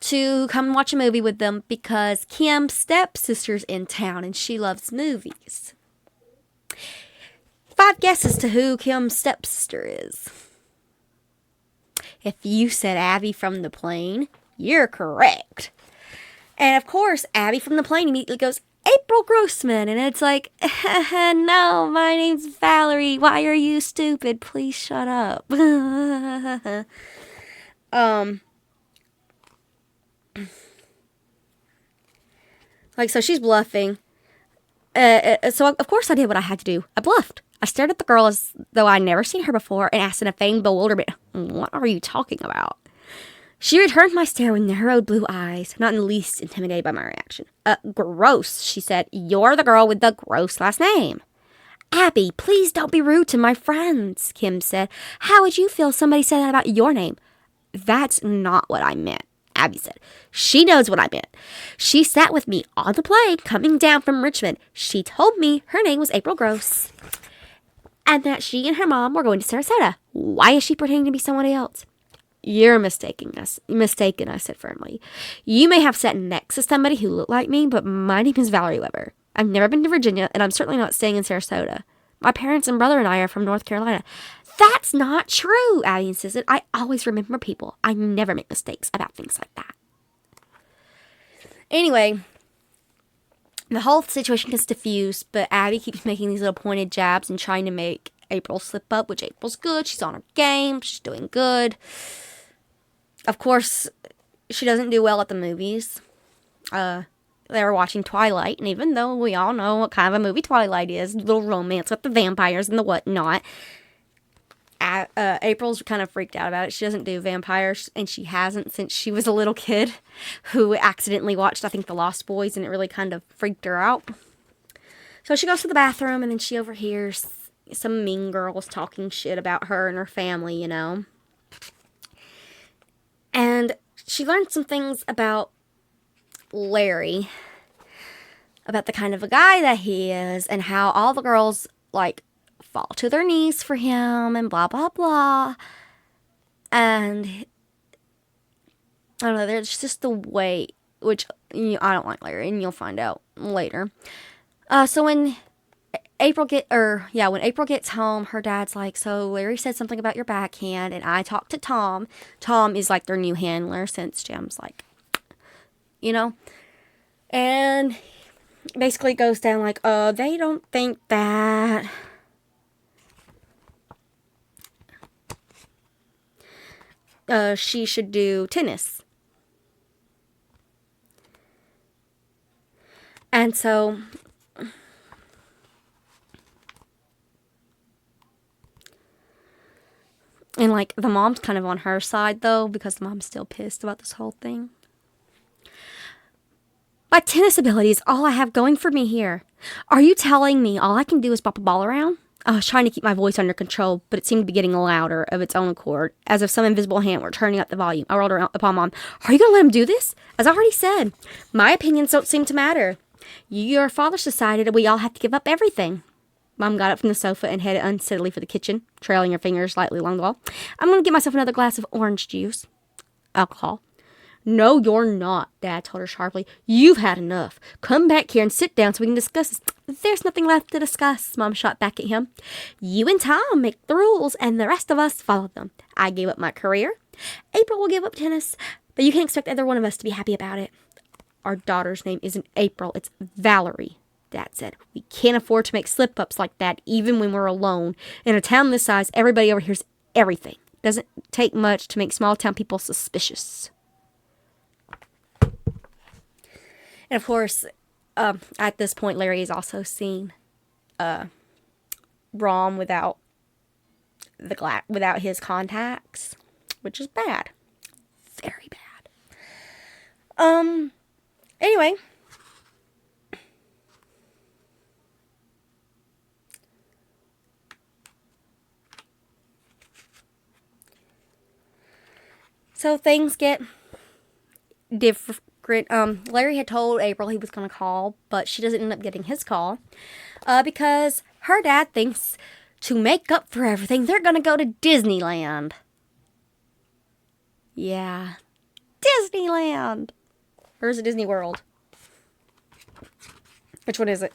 to come watch a movie with them because Kim's stepsister's in town and she loves movies. 5 guesses to who Kim's stepsister is. If you said Abby from the plane, you're correct. And of course, Abby from the plane immediately goes, April Grossman. And it's like, no, my name's Valerie. Why are you stupid? Please shut up. So she's bluffing. So of course I did what I had to do. I bluffed. I stared at the girl as though I'd never seen her before and asked in a feigned bewilderment, what are you talking about? She returned my stare with narrowed blue eyes, not in the least intimidated by my reaction. Gross, she said. You're the girl with the gross last name. Abby, please don't be rude to my friends, Kim said. How would you feel if somebody said that about your name? That's not what I meant, Abby said. She knows what I meant. She sat with me on the plane coming down from Richmond. She told me her name was April Gross and that she and her mom were going to Sarasota. Why is she pretending to be somebody else? You're mistaken, I said firmly. You may have sat next to somebody who looked like me, but my name is Valerie Weber. I've never been to Virginia, and I'm certainly not staying in Sarasota. My parents and brother and I are from North Carolina. That's not true, Abby insisted. I always remember people. I never make mistakes about things like that. Anyway, the whole situation gets diffused, but Abby keeps making these little pointed jabs and trying to make April slip up, which April's good. She's on her game. She's doing good. Of course, she doesn't do well at the movies. They were watching Twilight, and even though we all know what kind of a movie Twilight is, little romance with the vampires and the whatnot, April's kind of freaked out about it. She doesn't do vampires, and she hasn't since she was a little kid who accidentally watched, I think, The Lost Boys, and it really kind of freaked her out. So she goes to the bathroom, and then she overhears some mean girls talking shit about her and her family, And she learned some things about Larry, about the kind of a guy that he is, and how all the girls, fall to their knees for him, and blah, blah, blah. And, I don't know, there's just the way, which, I don't like Larry, and you'll find out later. So when April gets home, her dad's like, so Larry said something about your backhand, and I talked to Tom. Tom is their new handler since Jem's and basically it goes down they don't think that she should do tennis. And so And, like, the mom's kind of on her side, though, because the mom's still pissed about this whole thing. My tennis ability is all I have going for me here. Are you telling me all I can do is bop a ball around? I was trying to keep my voice under control, but it seemed to be getting louder of its own accord, as if some invisible hand were turning up the volume. I rolled around upon Mom. Are you going to let him do this? As I already said, my opinions don't seem to matter. Your father's decided that we all have to give up everything. Mom got up from the sofa and headed unsteadily for the kitchen, trailing her fingers lightly along the wall. I'm going to get myself another glass of orange juice. Alcohol. No, you're not, Dad told her sharply. You've had enough. Come back here and sit down so we can discuss this. There's nothing left to discuss, Mom shot back at him. You and Tom make the rules, and the rest of us follow them. I gave up my career. April will give up tennis, but you can't expect either one of us to be happy about it. Our daughter's name isn't April, it's Valerie, Dad said. We can't afford to make slip-ups like that, even when we're alone. In a town this size, everybody overhears everything. Doesn't take much to make small-town people suspicious. And of course, at this point, Larry has also seen Rom without his contacts, which is bad, very bad. Anyway, so things get different. Larry had told April he was going to call, but she doesn't end up getting his call because her dad thinks to make up for everything, they're going to go to Disneyland. Yeah, Disneyland. Or is it Disney World? Which one is it?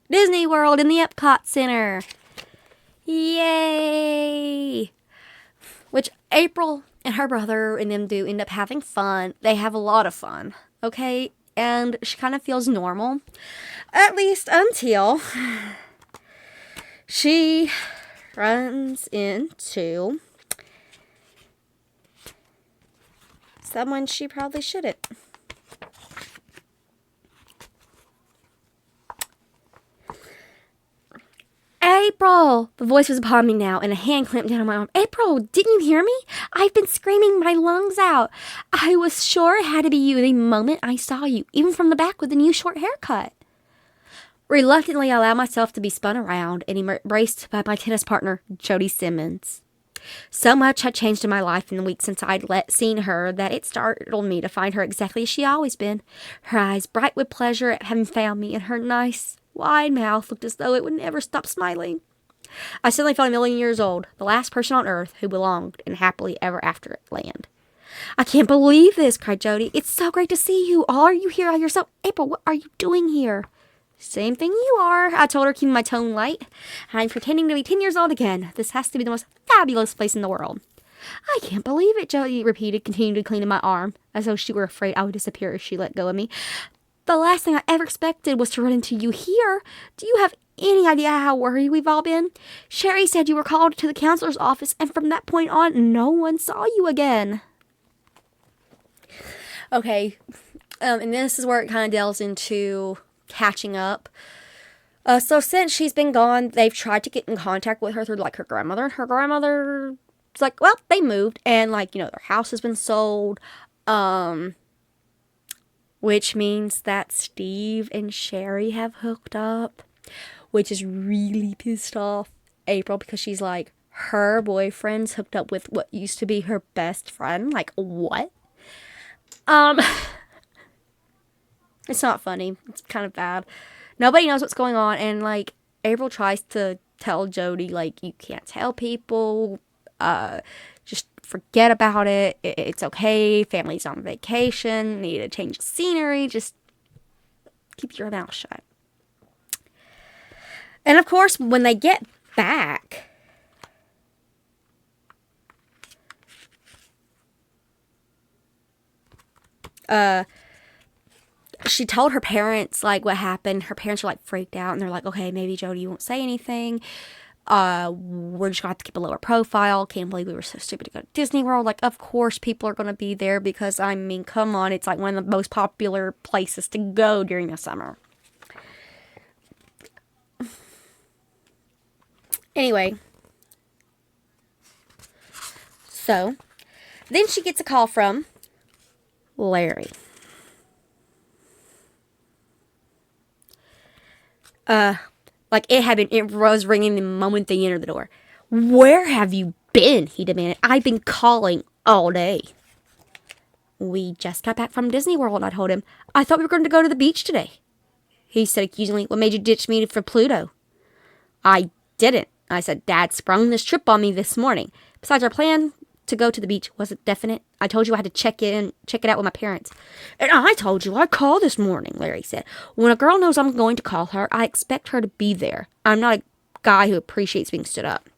Disney World in the Epcot Center. Yay! Which April and her brother and them do end up having fun. They have a lot of fun, okay? And she kind of feels normal. At least until she runs into someone she probably shouldn't. April! The voice was upon me now, and a hand clamped down on my arm. April, didn't you hear me? I've been screaming my lungs out. I was sure it had to be you the moment I saw you, even from the back with the new short haircut. Reluctantly, I allowed myself to be spun around and embraced by my tennis partner, Jody Simmons. So much had changed in my life in the week since I'd seen her that it startled me to find her exactly as she always been. Her eyes bright with pleasure at having found me, and her nice, wide mouth looked as though it would never stop smiling. I suddenly felt 1,000,000 years old, the last person on earth who belonged in happily ever after land. I can't believe this, cried Jody. It's so great to see you. Are you here all yourself? April, what are you doing here? Same thing you are, I told her, keeping my tone light. I'm pretending to be 10 years old again. This has to be the most fabulous place in the world. I can't believe it, Jody repeated, continuing to clean my arm, as though she were afraid I would disappear if she let go of me. The last thing I ever expected was to run into you here. Do you have any idea how worried we've all been? Sherry said you were called to the counselor's office, and from that point on, no one saw you again. Okay, and this is where it kind of delves into catching up. So since she's been gone, they've tried to get in contact with her through, like, her grandmother. Her grandmother's like, well, they moved, and, like, you know, their house has been sold, which means that Steve and Sherry have hooked up, which is really pissed off April, because she's like, her boyfriend's hooked up with what used to be her best friend. Like, what? It's not funny. It's kind of bad. Nobody knows what's going on, and, like, April tries to tell Jody, like, you can't tell people, just forget about it. It's okay. Family's on vacation. Need a change of scenery. Just keep your mouth shut. And of course, when they get back, she told her parents, like, what happened. Her parents were, like, freaked out, and they're like, okay, maybe Jody won't say anything. We're just gonna have to keep a lower profile. Can't believe we were so stupid to go to Disney World. Like, of course people are gonna be there, because, I mean, come on, it's like one of the most popular places to go during the summer. Anyway, So, then she gets a call from Larry. It was ringing the moment they entered the door. "Where have you been?" he demanded. "I've been calling all day." "We just got back from Disney World," I told him. "I thought we were going to go to the beach today." He said accusingly, "What made you ditch me for Pluto?" "I didn't," I said. "Dad sprung this trip on me this morning. Besides, our plan to go to the beach wasn't definite. I told you I had to check it out with my parents." "And I told you I'd call this morning," Larry said. "When a girl knows I'm going to call her, I expect her to be there. I'm not a guy who appreciates being stood up."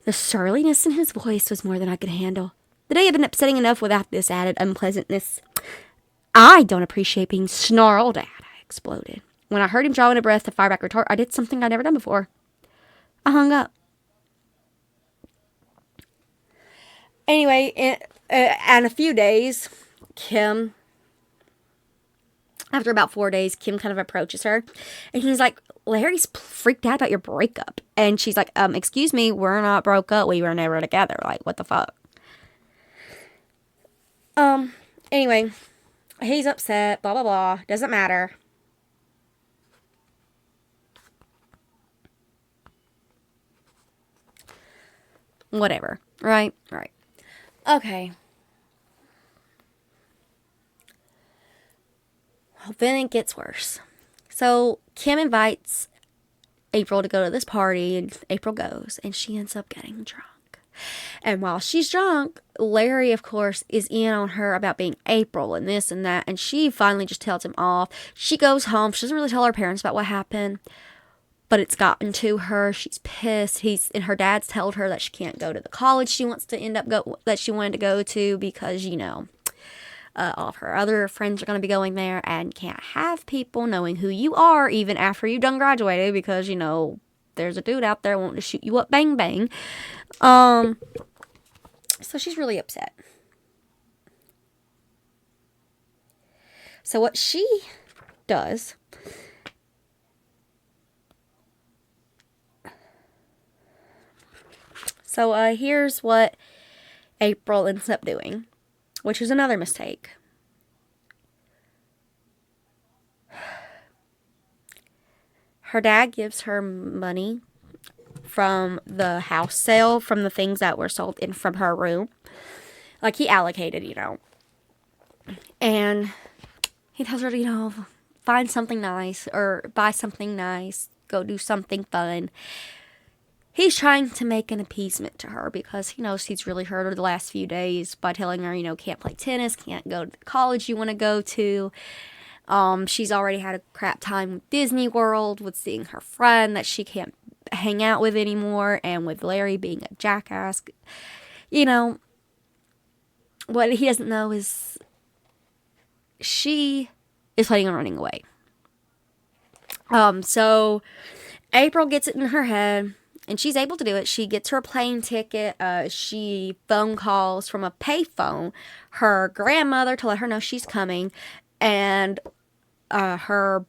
The surliness in his voice was more than I could handle. The day had been upsetting enough without this added unpleasantness. "I don't appreciate being snarled at," I exploded. When I heard him drawing a breath to fire back a retort, I did something I'd never done before. I hung up. Anyway, in a few days, after about 4 days, Kim kind of approaches her. And he's like, "Larry's freaked out about your breakup." And she's like, "Excuse me, we're not broke up. We were never together. Like, what the fuck?" Anyway, he's upset, blah, blah, blah. Doesn't matter. Whatever. Right. Okay. Well, then it gets worse. So Kim invites April to go to this party, and April goes, and she ends up getting drunk. And while she's drunk, Larry, of course, is in on her about being April and this and that, and she finally just tells him off. She goes home. She doesn't really tell her parents about what happened, but it's gotten to her. She's pissed. And her dad's told her that she can't go to the college she wants to that she wanted to go to because, all of her other friends are going to be going there, and can't have people knowing who you are even after you've done graduated because, there's a dude out there wanting to shoot you up, bang, bang. So she's really upset. So what she does, here's what April ends up doing, which is another mistake. Her dad gives her money from the house sale, from the things that were sold in from her room. Like, he allocated, And he tells her to, find something nice or buy something nice, go do something fun. He's trying to make an appeasement to her because he knows he's really hurt her the last few days by telling her, can't play tennis, can't go to the college you want to go to. She's already had a crap time with Disney World, with seeing her friend that she can't hang out with anymore, and with Larry being a jackass. What he doesn't know is she is planning on running away. So April gets it in her head, and she's able to do it. She gets her plane ticket. She phone calls from a payphone her grandmother to let her know she's coming, and her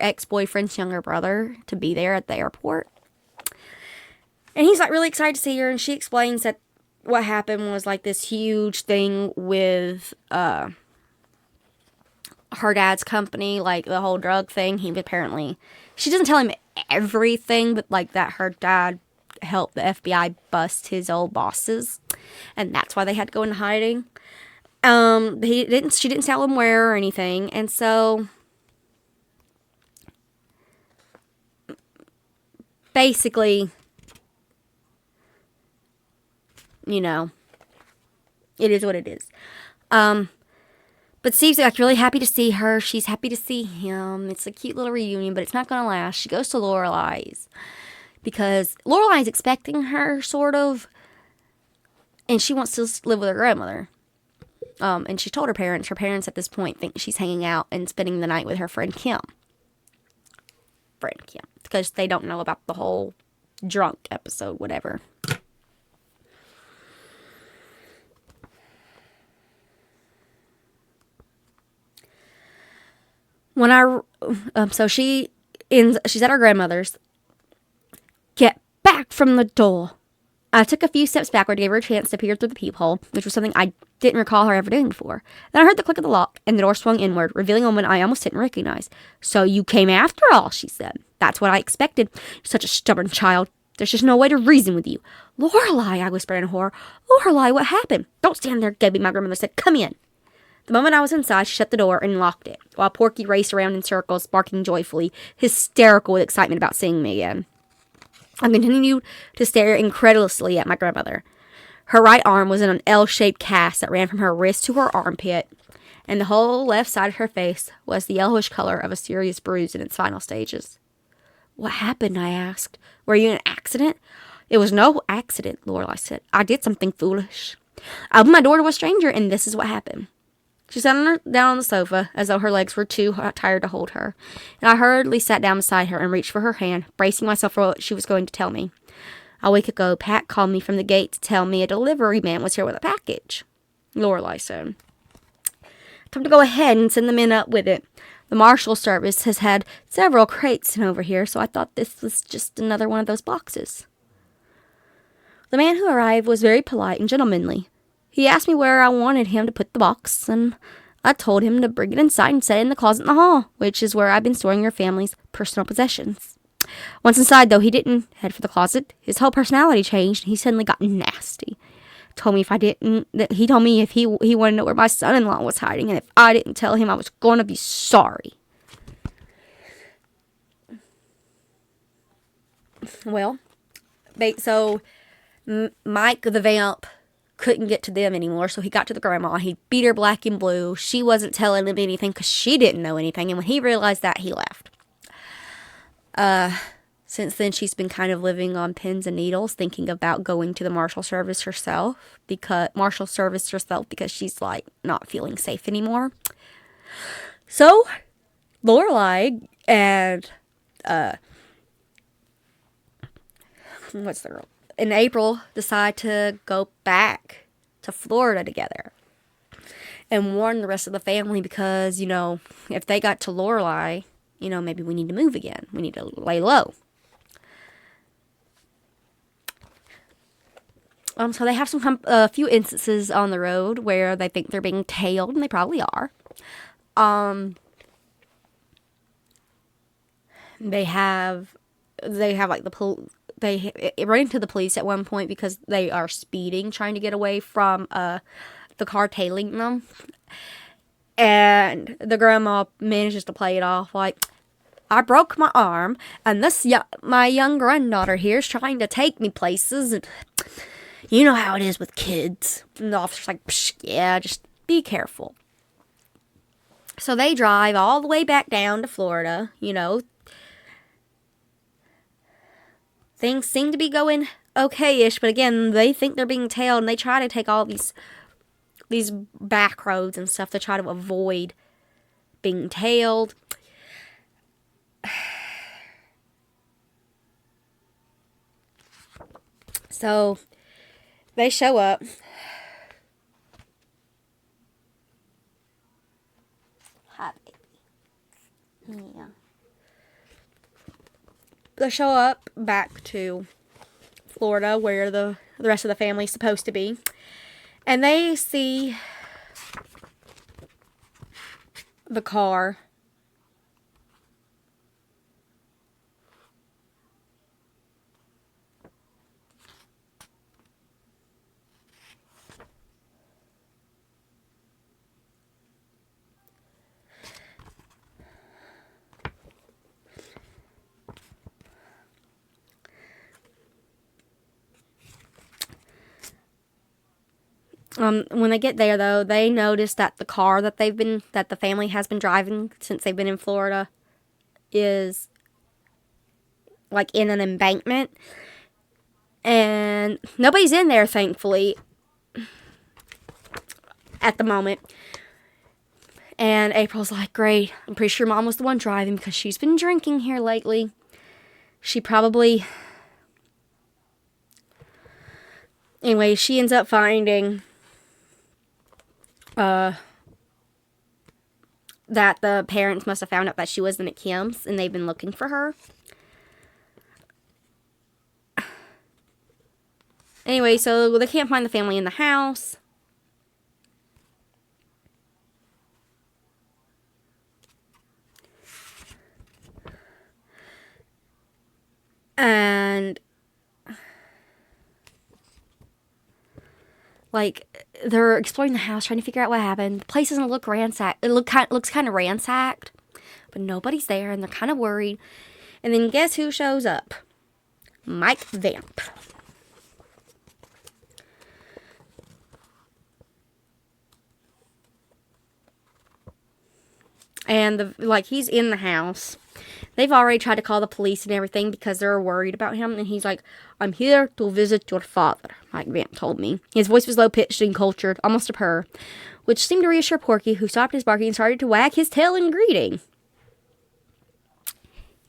ex-boyfriend's younger brother to be there at the airport. And he's really excited to see her, and she explains that what happened was this huge thing with her dad's company, the whole drug thing. She doesn't tell him everything, but that her dad helped the FBI bust his old bosses, and that's why they had to go into hiding. She didn't tell him where or anything, and so basically, it is what it is. But Steve's really happy to see her. She's happy to see him. It's a cute little reunion, but it's not going to last. She goes to Lorelai's because Lorelai's expecting her, sort of, and she wants to live with her grandmother. And she told her parents. Her parents at this point think she's hanging out and spending the night with her friend Kim. Because they don't know about the whole drunk episode, whatever. She's at her grandmother's. "Get back from the door," I took a few steps backward to give her a chance to peer through the peephole, which was something I didn't recall her ever doing before. Then I heard the click of the lock, and the door swung inward, revealing a woman I almost didn't recognize. "So you came after all," she said. "That's what I expected. You're such a stubborn child. There's just no way to reason with you." "Lorelei," I whispered in horror. "Lorelei, what happened?" "Don't stand there, Gabby," my grandmother said. "Come in." The moment I was inside, she shut the door and locked it, while Porky raced around in circles, barking joyfully, hysterical with excitement about seeing me again. I continued to stare incredulously at my grandmother. Her right arm was in an L-shaped cast that ran from her wrist to her armpit, and the whole left side of her face was the yellowish color of a serious bruise in its final stages. "What happened?" I asked. "Were you in an accident?" "It was no accident," Lorelei said. "I did something foolish. I opened my door to a stranger, and this is what happened." She sat down on the sofa, as though her legs were too tired to hold her, and I hurriedly sat down beside her and reached for her hand, bracing myself for what she was going to tell me. "A week ago, Pat called me from the gate to tell me a delivery man was here with a package," Lorelei said. "Time to go ahead and send the men up with it. The Marshal Service has had several crates sent over here, so I thought this was just another one of those boxes." The man who arrived was very polite and gentlemanly. He asked me where I wanted him to put the box, and I told him to bring it inside and set it in the closet in the hall, which is where I've been storing your family's personal possessions. Once inside, though, he didn't head for the closet. His whole personality changed, and he suddenly got nasty. He told me if he wanted to know where my son-in-law was hiding, and if I didn't tell him, I was going to be sorry. Well, so Mike the vamp couldn't get to them anymore, so he got to the grandma. He beat her black and blue. She wasn't telling him anything because she didn't know anything, and when he realized that, he left. Since then, she's been kind of living on pins and needles, thinking about going to the Marshal Service herself because she's like not feeling safe anymore. So Lorelei and in April decide to go back to Florida together and warn the rest of the family because, if they got to Lorelei, maybe we need to move again. We need to lay low. So they have a few instances on the road where they think they're being tailed, and they probably are. They run into the police at one point because they are speeding, trying to get away from the car tailing them. And the grandma manages to play it off like, "I broke my arm, and my young granddaughter here is trying to take me places, and you know how it is with kids." And the officer's like, "Psh, yeah, just be careful." So they drive all the way back down to Florida, Things seem to be going okay-ish, but again, they think they're being tailed, and they try to take all these back roads and stuff to try to avoid being tailed. So they show up. Hi, baby. Yeah. They show up back to Florida where the rest of the family's supposed to be. And they see the car. When they get there, though, they notice that the car that the family has been driving since they've been in Florida is like in an embankment, and nobody's in there, thankfully, at the moment. And April's like, "Great, I'm pretty sure Mom was the one driving because she's been drinking here lately. She probably..." Anyway, she ends up finding that the parents must have found out that she wasn't at Kim's, and they've been looking for her. Anyway, so they can't find the family in the house. And like they're exploring the house, trying to figure out what happened. The place doesn't look ransacked. It looks kind of ransacked, but nobody's there, and they're kind of worried. And then guess who shows up? Mike Vamp. And he's in the house. They've already tried to call the police and everything because they're worried about him. And he's like, "I'm here to visit your father," Mike Vamp told me. His voice was low-pitched and cultured, almost a purr, which seemed to reassure Porky, who stopped his barking and started to wag his tail in greeting.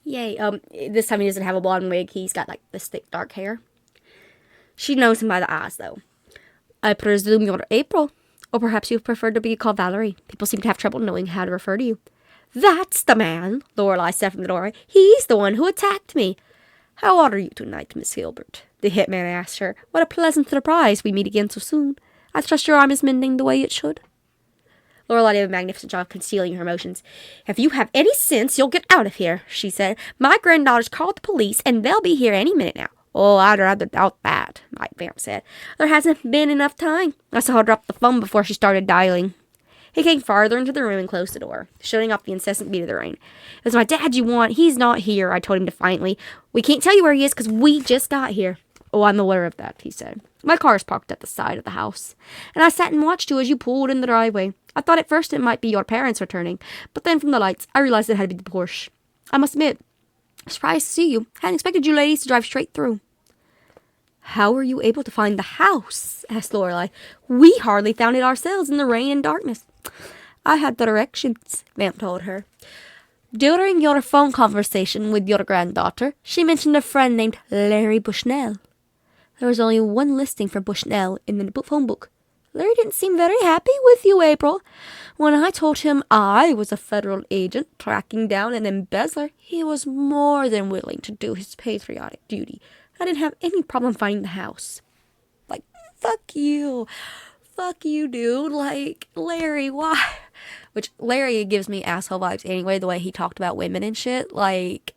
Yay. This time he doesn't have a blonde wig. He's got, this thick, dark hair. She knows him by the eyes, though. "I presume you're April. Or perhaps you prefer to be called Valerie. People seem to have trouble knowing how to refer to you." "That's the man," Lorelai said from the doorway. "He's the one who attacked me." "How are you tonight, Miss Gilbert?" the hitman asked her. "What a pleasant surprise we meet again so soon. I trust your arm is mending the way it should." Lorelai did a magnificent job of concealing her emotions. "If you have any sense, you'll get out of here," she said. "My granddaughter's called the police, and they'll be here any minute now." "Oh, I'd rather doubt that," Mike Vamp said. "There hasn't been enough time. I saw her drop the phone before she started dialing." He came farther into the room and closed the door, shutting off the incessant beat of the rain. "It was my dad you want. He's not here," I told him defiantly. "We can't tell you where he is because we just got here." "Oh, I'm aware of that," he said. "My car is parked at the side of the house, and I sat and watched you as you pulled in the driveway. I thought at first it might be your parents returning, but then from the lights, I realized it had to be the Porsche. I must admit, surprised to see you. Hadn't expected you ladies to drive straight through." "How were you able to find the house?" asked Lorelai. "We hardly found it ourselves in the rain and darkness." "I had directions," Vamp told her. "During your phone conversation with your granddaughter, she mentioned a friend named Larry Bushnell. There was only one listing for Bushnell in the phone book. Larry didn't seem very happy with you, April. When I told him I was a federal agent tracking down an embezzler, he was more than willing to do his patriotic duty. I didn't have any problem finding the house." Fuck you. Fuck you, dude. Larry, why? Which, Larry gives me asshole vibes anyway, the way he talked about women and shit. Bitch,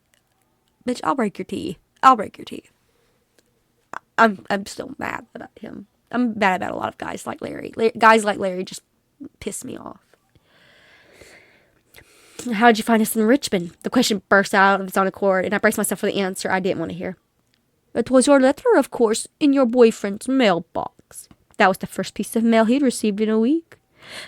I'll break your teeth. I'll break your teeth. I'm still mad about him. I'm mad about a lot of guys like Larry. Guys like Larry just piss me off. "How did you find us in Richmond?" The question burst out of its own accord, and I braced myself for the answer I didn't want to hear. "It was your letter, of course, in your boyfriend's mailbox. That was the first piece of mail he'd received in a week.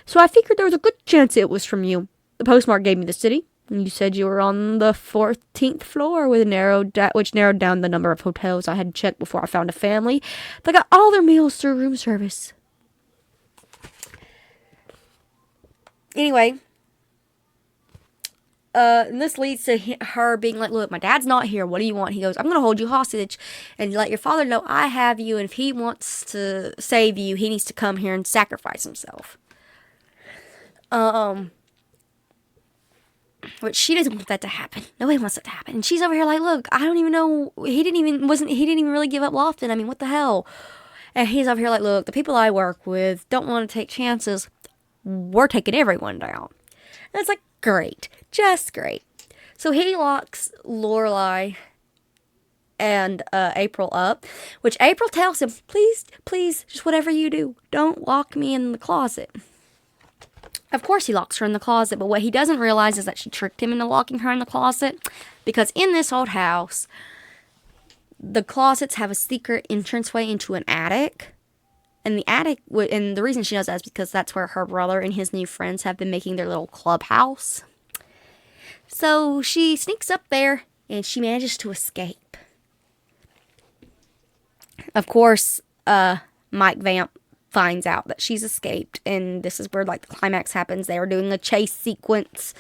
So I figured there was a good chance it was from you. The postmark gave me the city, and you said you were on the 14th floor, which narrowed down the number of hotels I had checked before I found a family that got all their meals through room service." Anyway, and this leads to her being like, "Look, my dad's not here. What do you want?" He goes, "I'm going to hold you hostage and let your father know I have you. And if he wants to save you, he needs to come here and sacrifice himself." Which she doesn't want that to happen. Nobody wants that to happen. And she's over here like, "Look, I don't even know. He didn't even really give up Lofton. I mean, what the hell?" And he's over here like, "Look, the people I work with don't want to take chances. We're taking everyone down." And it's like, great. Just great. So he locks Lorelai and April up, which April tells him, please, just whatever you do, don't lock me in the closet." Of course he locks her in the closet, but what he doesn't realize is that she tricked him into locking her in the closet, because in this old house, the closets have a secret entranceway into an attic. And the reason she knows that is because that's where her brother and his new friends have been making their little clubhouse. So she sneaks up there, and she manages to escape. Of course, Mike Vamp finds out that she's escaped, and this is where, the climax happens. They are doing a chase sequence.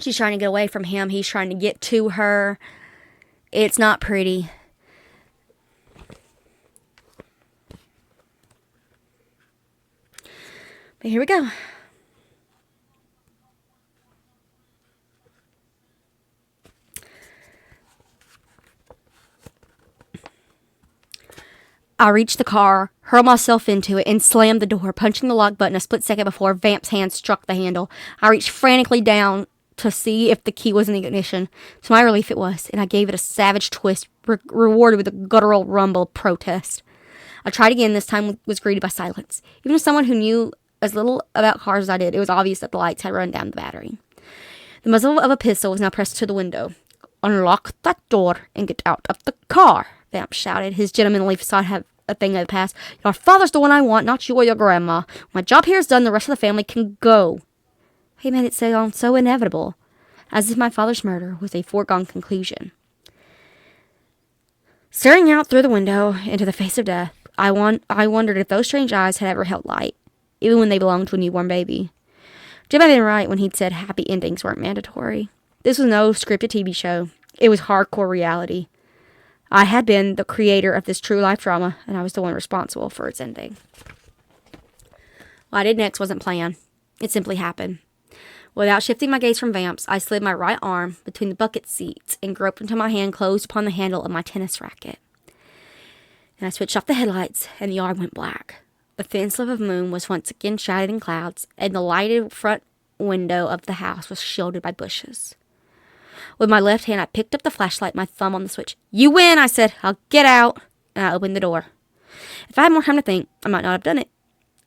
She's trying to get away from him. He's trying to get to her. It's not pretty. But here we go. I reached the car, hurled myself into it, and slammed the door, punching the lock button a split second before Vamp's hand struck the handle. I reached frantically down to see if the key was in the ignition. To my relief, it was, and I gave it a savage twist, rewarded with a guttural rumble of protest. I tried again. This time was greeted by silence. Even as someone who knew as little about cars as I did, it was obvious that the lights had run down the battery. The muzzle of a pistol was now pressed to the window. "Unlock that door and get out of the car," Vamp shouted, his gentlemanly facade have a thing of the past. "Your father's the one I want, not you or your grandma. When my job here is done, the rest of the family can go." He made it sound so inevitable, as if my father's murder was a foregone conclusion. Staring out through the window into the face of death, I wondered if those strange eyes had ever held light, even when they belonged to a newborn baby. Jim had been right when he'd said happy endings weren't mandatory. This was no scripted TV show. It was hardcore reality. I had been the creator of this true life drama, and I was the one responsible for its ending. What I did next wasn't planned. It simply happened. Without shifting my gaze from Vamp's, I slid my right arm between the bucket seats and groped until my hand closed upon the handle of my tennis racket. And I switched off the headlights, and the yard went black. The thin slip of moon was once again shrouded in clouds, and the lighted front window of the house was shielded by bushes. With my left hand, I picked up the flashlight, my thumb on the switch. "You win," I said. "I'll get out." And I opened the door. If I had more time to think, I might not have done it.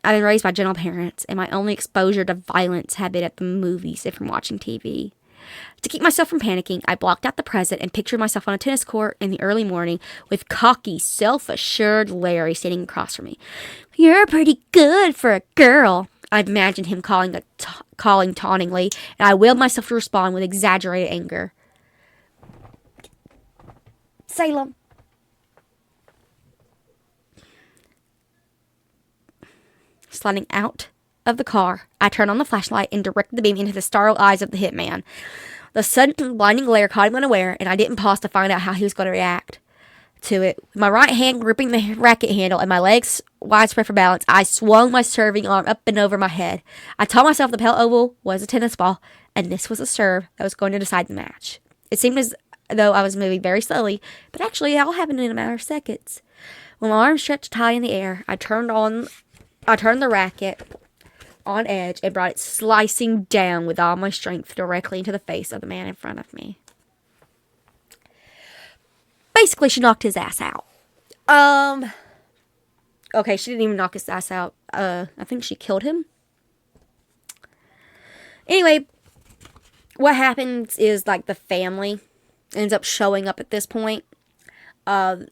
I've been raised by gentle parents, and my only exposure to violence had been at the movies and from watching TV. To keep myself from panicking, I blocked out the present and pictured myself on a tennis court in the early morning with cocky, self-assured Larry sitting across from me. "You're pretty good for a girl," I imagined him calling tauntingly, and I willed myself to respond with exaggerated anger. "Salem." Sliding out of the car, I turned on the flashlight and directed the beam into the startled eyes of the hitman. The sudden blinding glare caught him unaware, and I didn't pause to find out how he was going to react to it. With my right hand gripping the racket handle and my legs widespread for balance, I swung my serving arm up and over my head. I told myself the pale oval was a tennis ball, and this was a serve that was going to decide the match. It seemed as though I was moving very slowly, but actually it all happened in a matter of seconds. With my arms stretched high in the air, I turned the racket on edge and brought it slicing down with all my strength directly into the face of the man in front of me. Basically, she knocked his ass out. Okay, she didn't even knock his ass out. I think she killed him. Anyway, what happens is, like, the family ends up showing up at this point. Dad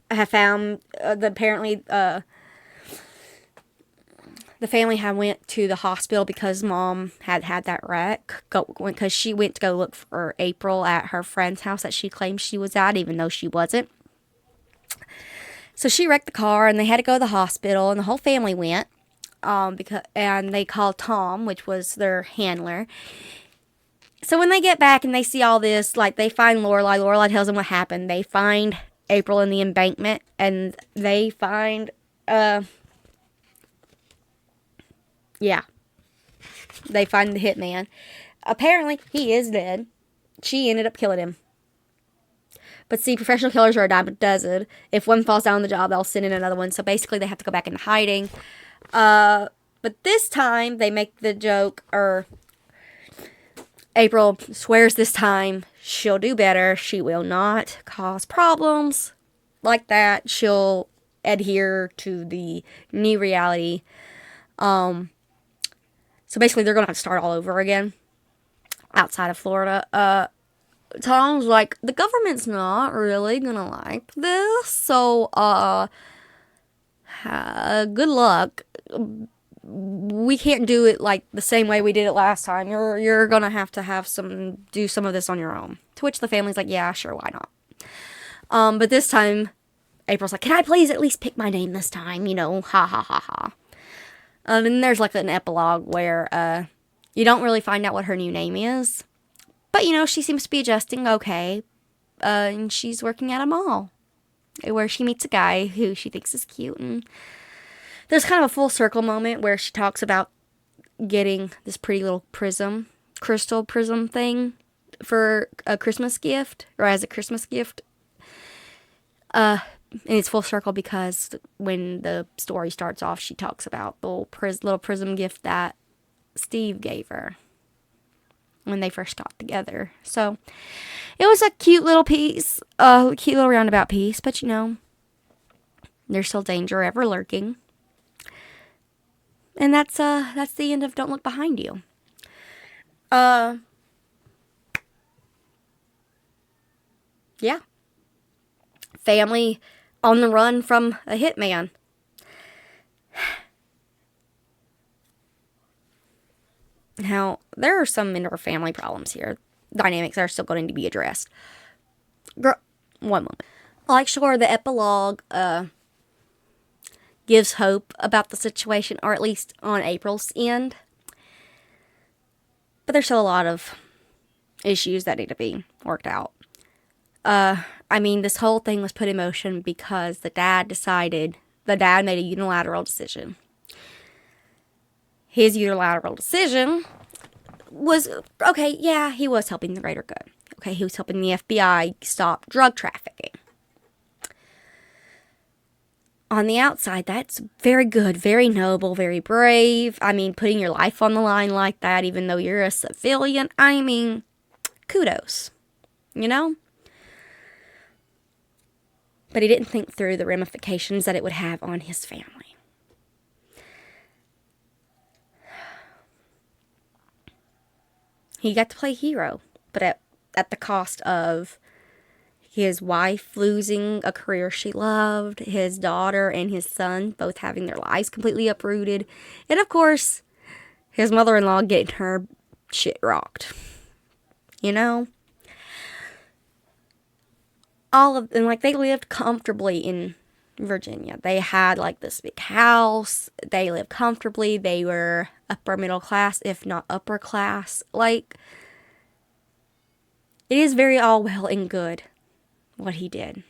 have found, the family had went to the hospital because Mom had that wreck. Because she went to go look for April at her friend's house that she claimed she was at, even though she wasn't. So she wrecked the car, and they had to go to the hospital, and the whole family went. And they called Tom, which was their handler. So when they get back and they see all this, like, they find Lorelai. Lorelai tells them what happened. They find April in the embankment, and they find, they find the hitman. Apparently, he is dead. She ended up killing him. But see, professional killers are a dime a dozen. If one falls down on the job, they'll send in another one. So basically, they have to go back into hiding. But this time, they make the joke, or April swears this time she'll do better. She will not cause problems like that. She'll adhere to the new reality. So basically, they're going to have to start all over again outside of Florida. Tom's like, the government's not really going to like this, so good luck. We can't do it like the same way we did it last time. You're going to have do some of this on your own. To which the family's like, yeah, sure, why not? But this time, April's like, can I please at least pick my name this time? You know, ha ha ha ha. And there's like an epilogue where you don't really find out what her new name is. But, you know, she seems to be adjusting okay. And she's working at a mall where she meets a guy who she thinks is cute. And there's kind of a full circle moment where she talks about getting this pretty little crystal prism thing for a Christmas gift, or as a Christmas gift. And it's full circle because when the story starts off, she talks about the little prism gift that Steve gave her when they first got together. So it was a cute little piece, a cute little roundabout piece, but there's still danger ever lurking. And that's the end of Don't Look Behind You. Yeah. Family on the run from a hitman. Now, there are some inter-family problems here. Dynamics that are still going to be addressed. Girl, one moment. Like, sure, the epilogue gives hope about the situation, or at least on April's end. But there's still a lot of issues that need to be worked out. This whole thing was put in motion because the dad made a unilateral decision. His unilateral decision was, okay, yeah, he was helping the greater good. Okay, he was helping the FBI stop drug trafficking. On the outside, that's very good, very noble, very brave. Putting your life on the line like that, even though you're a civilian, kudos. But he didn't think through the ramifications that it would have on his family. He got to play hero, but at the cost of his wife losing a career she loved, his daughter and his son both having their lives completely uprooted, and of course, his mother-in-law getting her shit rocked. They lived comfortably in Virginia. They had this big house. They lived comfortably. They were upper middle class, if not upper class. It is very all well and good what he did.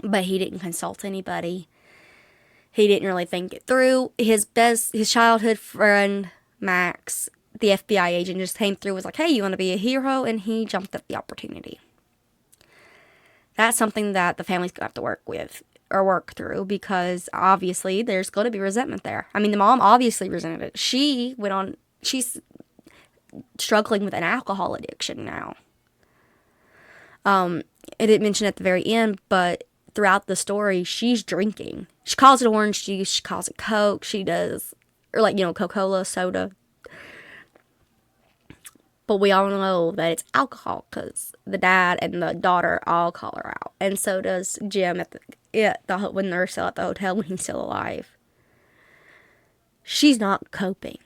But he didn't consult anybody. He didn't really think it through. His childhood friend, Max, the FBI agent, just came through, was like, hey, you want to be a hero? And he jumped at the opportunity. That's something that the family's going to have to work through, because obviously there's going to be resentment there. The mom obviously resented it. She's struggling with an alcohol addiction now. It didn't mention at the very end, but throughout the story, she's drinking. She calls it orange juice, she calls it Coke, she does, or Coca-Cola, soda. But we all know that it's alcohol because the dad and the daughter all call her out. And so does Jim when they're still at the hotel when he's still alive. She's not coping.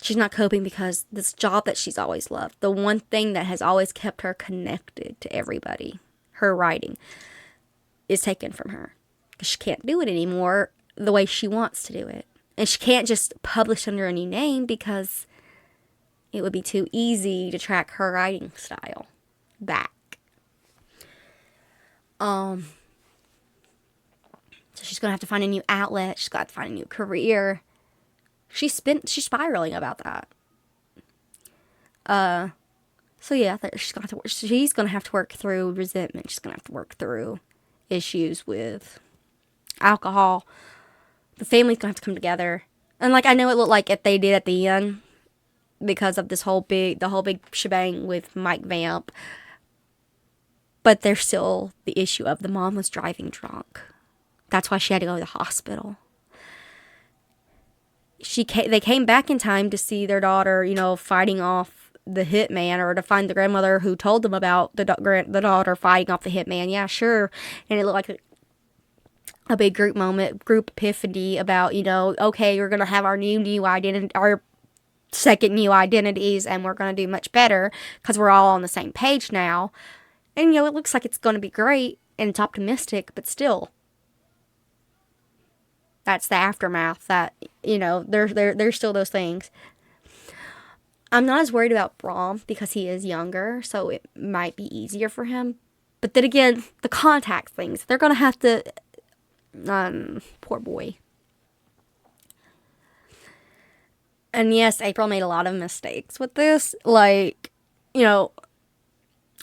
She's not coping because this job that she's always loved, the one thing that has always kept her connected to everybody, her writing, is taken from her. Because she can't do it anymore the way she wants to do it. And she can't just publish under a new name because it would be too easy to track her writing style back. So she's going to have to find a new outlet. She's got to find a new career. She's spiraling about that. So yeah, she's going to have to work through resentment. She's going to have to work through issues with alcohol. The family's going to have to come together. And I know it looked like they did at the end, because of the whole big shebang with Mike Vamp. But there's still the issue of the mom was driving drunk. That's why she had to go to the hospital. They came back in time to see their daughter, fighting off the hitman, or to find the grandmother who told them about the daughter fighting off the hitman. Yeah, sure. And it looked like a big group epiphany about, okay, we're going to have our new identity, our second new identities, and we're going to do much better because we're all on the same page now. And it looks like it's going to be great and it's optimistic, but still, that's the aftermath. That there's still those things. I'm not as worried about Brom because he is younger, so it might be easier for him. But then again, the contact things, they're going to have to poor boy. And yes, April made a lot of mistakes with this.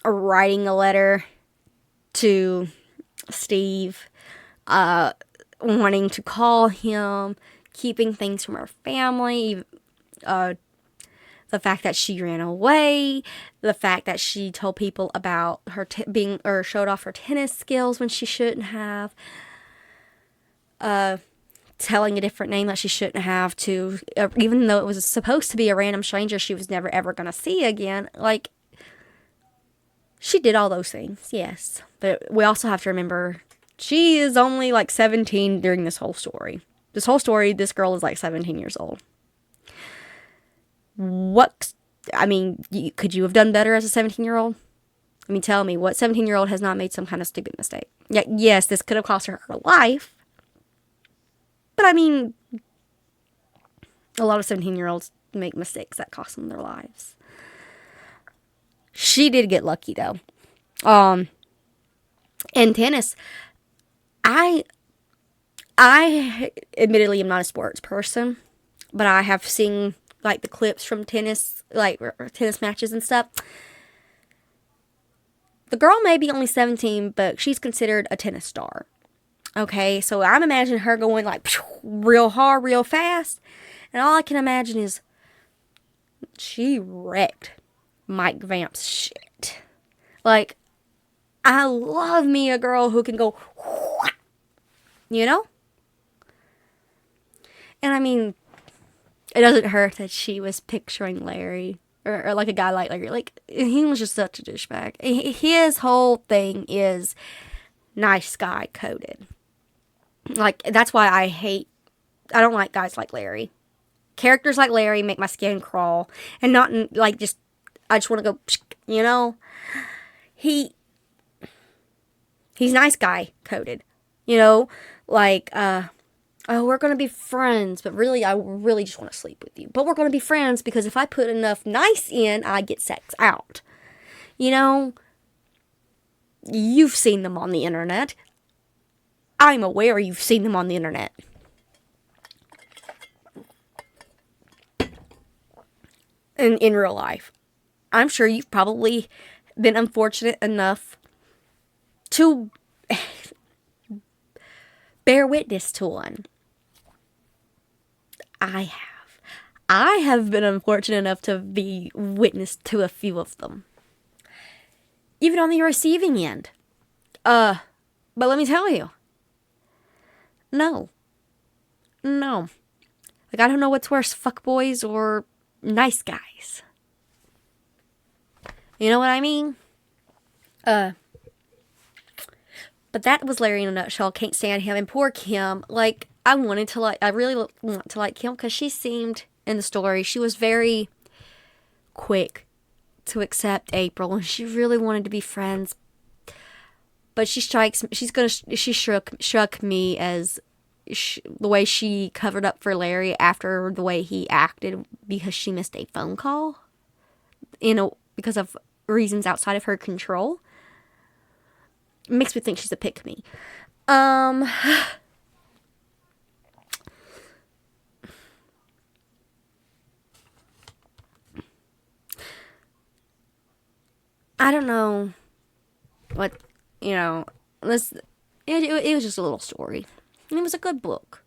Writing a letter to Steve, wanting to call him, keeping things from her family, the fact that she ran away, the fact that she told people about her showed off her tennis skills when she shouldn't have, telling a different name that she shouldn't have to, even though it was supposed to be a random stranger she was never ever going to see again. Like, she did all those things, yes. But we also have to remember, she is only like 17 during this whole story. This whole story, this girl is like 17 years old. Could you have done better as a 17-year-old? I mean, tell me, what 17-year-old has not made some kind of stupid mistake? Yeah, yes, this could have cost her her life. But I mean, a lot of 17-year-olds make mistakes that cost them their lives. She did get lucky, though. In tennis, I admittedly am not a sports person, but I have seen like the clips from tennis, like tennis matches and stuff. The girl may be only 17, but she's considered a tennis star. Okay, so I'm imagining her going like real hard, real fast, and all I can imagine is she wrecked Mike Vamp's shit. Like, I love me a girl who can go, you know? And I mean, it doesn't hurt that she was picturing Larry, or like a guy like Larry. Like, he was just such a douchebag. His whole thing is nice guy coded. Like, that's why I don't like guys like Larry. Characters like Larry make my skin crawl. And not like just, I just want to go, you know? He's nice guy coded. You know? Like, oh, we're going to be friends, but really, I really just want to sleep with you. But we're going to be friends because if I put enough nice in, I get sex out. You know? You've seen them on the internet. I'm aware you've seen them on the internet. In real life. I'm sure you've probably been unfortunate enough to bear witness to one. I have been unfortunate enough to be witness to a few of them. Even on the receiving end. But let me tell you. No. Like, I don't know what's worse, fuckboys or nice guys. You know what I mean? But that was Larry in a nutshell. Can't stand him. And poor Kim. Like, I really want to like Kim because she seemed, in the story, she was very quick to accept April. And she really wanted to be friends. But she struck me as the way she covered up for Larry after the way he acted because she missed a phone call. Because of reasons outside of her control. It makes me think she's a pick-me. I don't know what, it was just a little story. And it was a good book.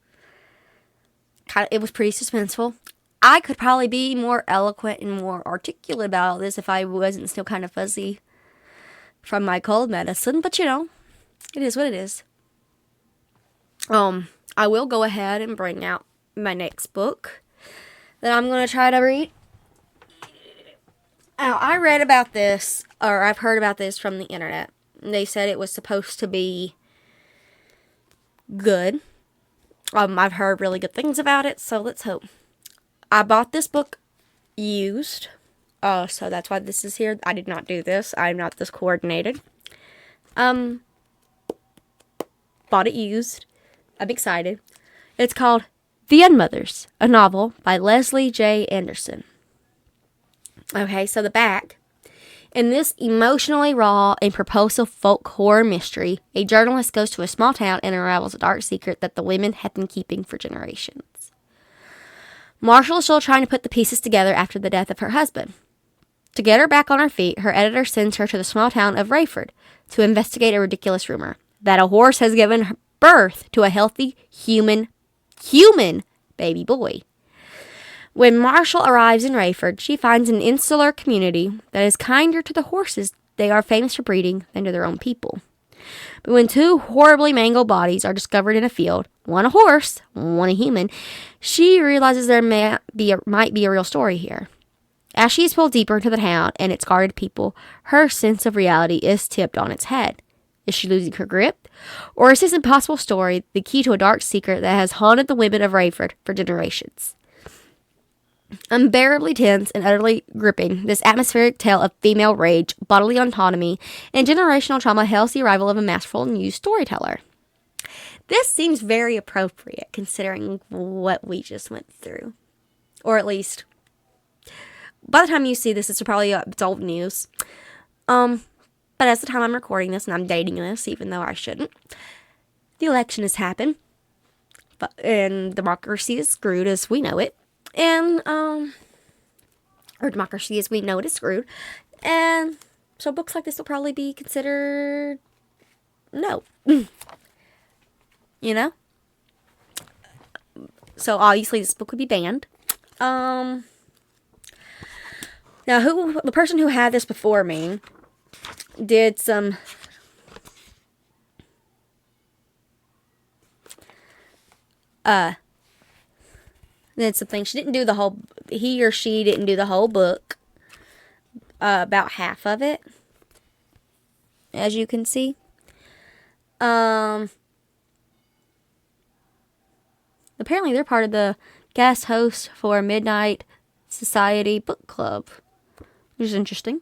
It was pretty suspenseful. I could probably be more eloquent and more articulate about this if I wasn't still kind of fuzzy from my cold medicine, but it is what it is. I will go ahead and bring out my next book that I'm going to try to read. Now, I read about this, or I've heard about this from the internet. They said it was supposed to be good. I've heard really good things about it, so let's hope. I bought this book used. So that's why this is here. I did not do this. I'm not this coordinated. Bought it used. I'm excited. It's called The Unmothers, a novel by Leslie J. Anderson. Okay, so the back. In this emotionally raw and propulsive folk horror mystery, a journalist goes to a small town and unravels a dark secret that the women have been keeping for generations. Marshall is still trying to put the pieces together after the death of her husband. To get her back on her feet, her editor sends her to the small town of Rayford to investigate a ridiculous rumor. that a horse has given birth to a healthy human baby boy. When Marshall arrives in Rayford, she finds an insular community that is kinder to the horses they are famous for breeding than to their own people. But when two horribly mangled bodies are discovered in a field, one a horse, one a human, she realizes there might be a real story here. As she is pulled deeper into the town and its guarded people, her sense of reality is tipped on its head. Is she losing her grip? Or is this impossible story the key to a dark secret that has haunted the women of Rayford for generations? Unbearably tense and utterly gripping, this atmospheric tale of female rage, bodily autonomy, and generational trauma hails the arrival of a masterful new storyteller. This seems very appropriate considering what we just went through. Or at least, by the time you see this, it's probably it's old news. But as the time I'm recording this, and I'm dating this, even though I shouldn't, the election has happened, and democracy is screwed as we know it. And, or democracy as we know it is screwed. And so books like this will probably be considered no. You know? So obviously this book would be banned. Now the person who had this before me did some things. She didn't do the whole, he or she didn't do the whole book. About half of it, as you can see. Apparently they're part of the guest host for Midnight Society Book Club, which is interesting.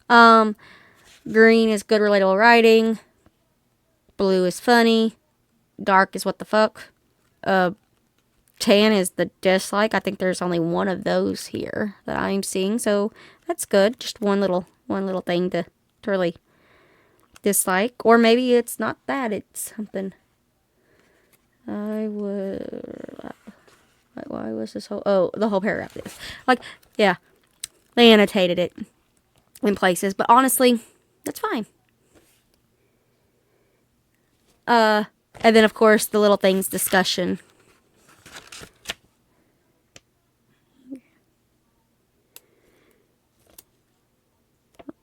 Green is good, relatable writing. Blue is funny. Dark is what the fuck. Tan is the dislike. I think there's only one of those here that I'm seeing, so that's good. Just one little thing to really dislike, or maybe it's not that. It's something. Why was this whole? Oh, the whole paragraph is yeah, they annotated it in places, but honestly, that's fine. And then of course the little things discussion.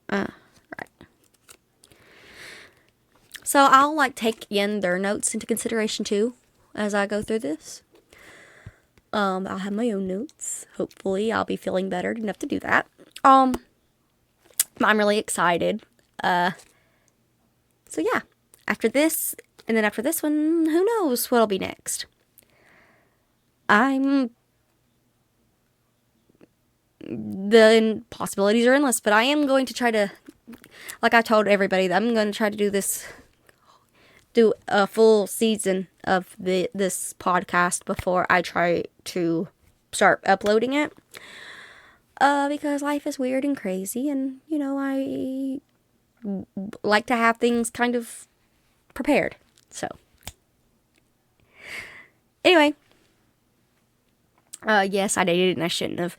Right. So I'll take in their notes into consideration too as I go through this. I'll have my own notes. Hopefully I'll be feeling better enough to do that. I'm really excited. So yeah, after this, and then after this one, who knows what'll be next. The possibilities are endless, but I am going to try to, like I told everybody, I'm going to try to do a full season of this podcast before I try to start uploading it. Because life is weird and crazy, and, I like to have things kind of prepared. So, anyway. Yes, I dated and I shouldn't have.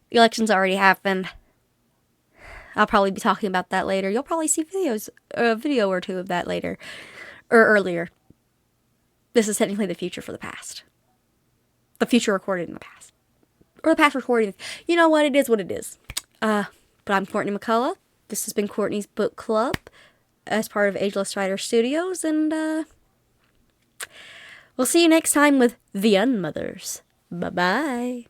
The election's already happened. I'll probably be talking about that later. You'll probably see a video or two of that later. Or earlier. This is technically the future for the past. The future recorded in the past. Or the past recorded. You know what? It is what it is. But I'm Courtney McCullough. This has been Courtney's Book Club as part of Agelesswriter Studios. And we'll see you next time with The Unmothers. Bye-bye.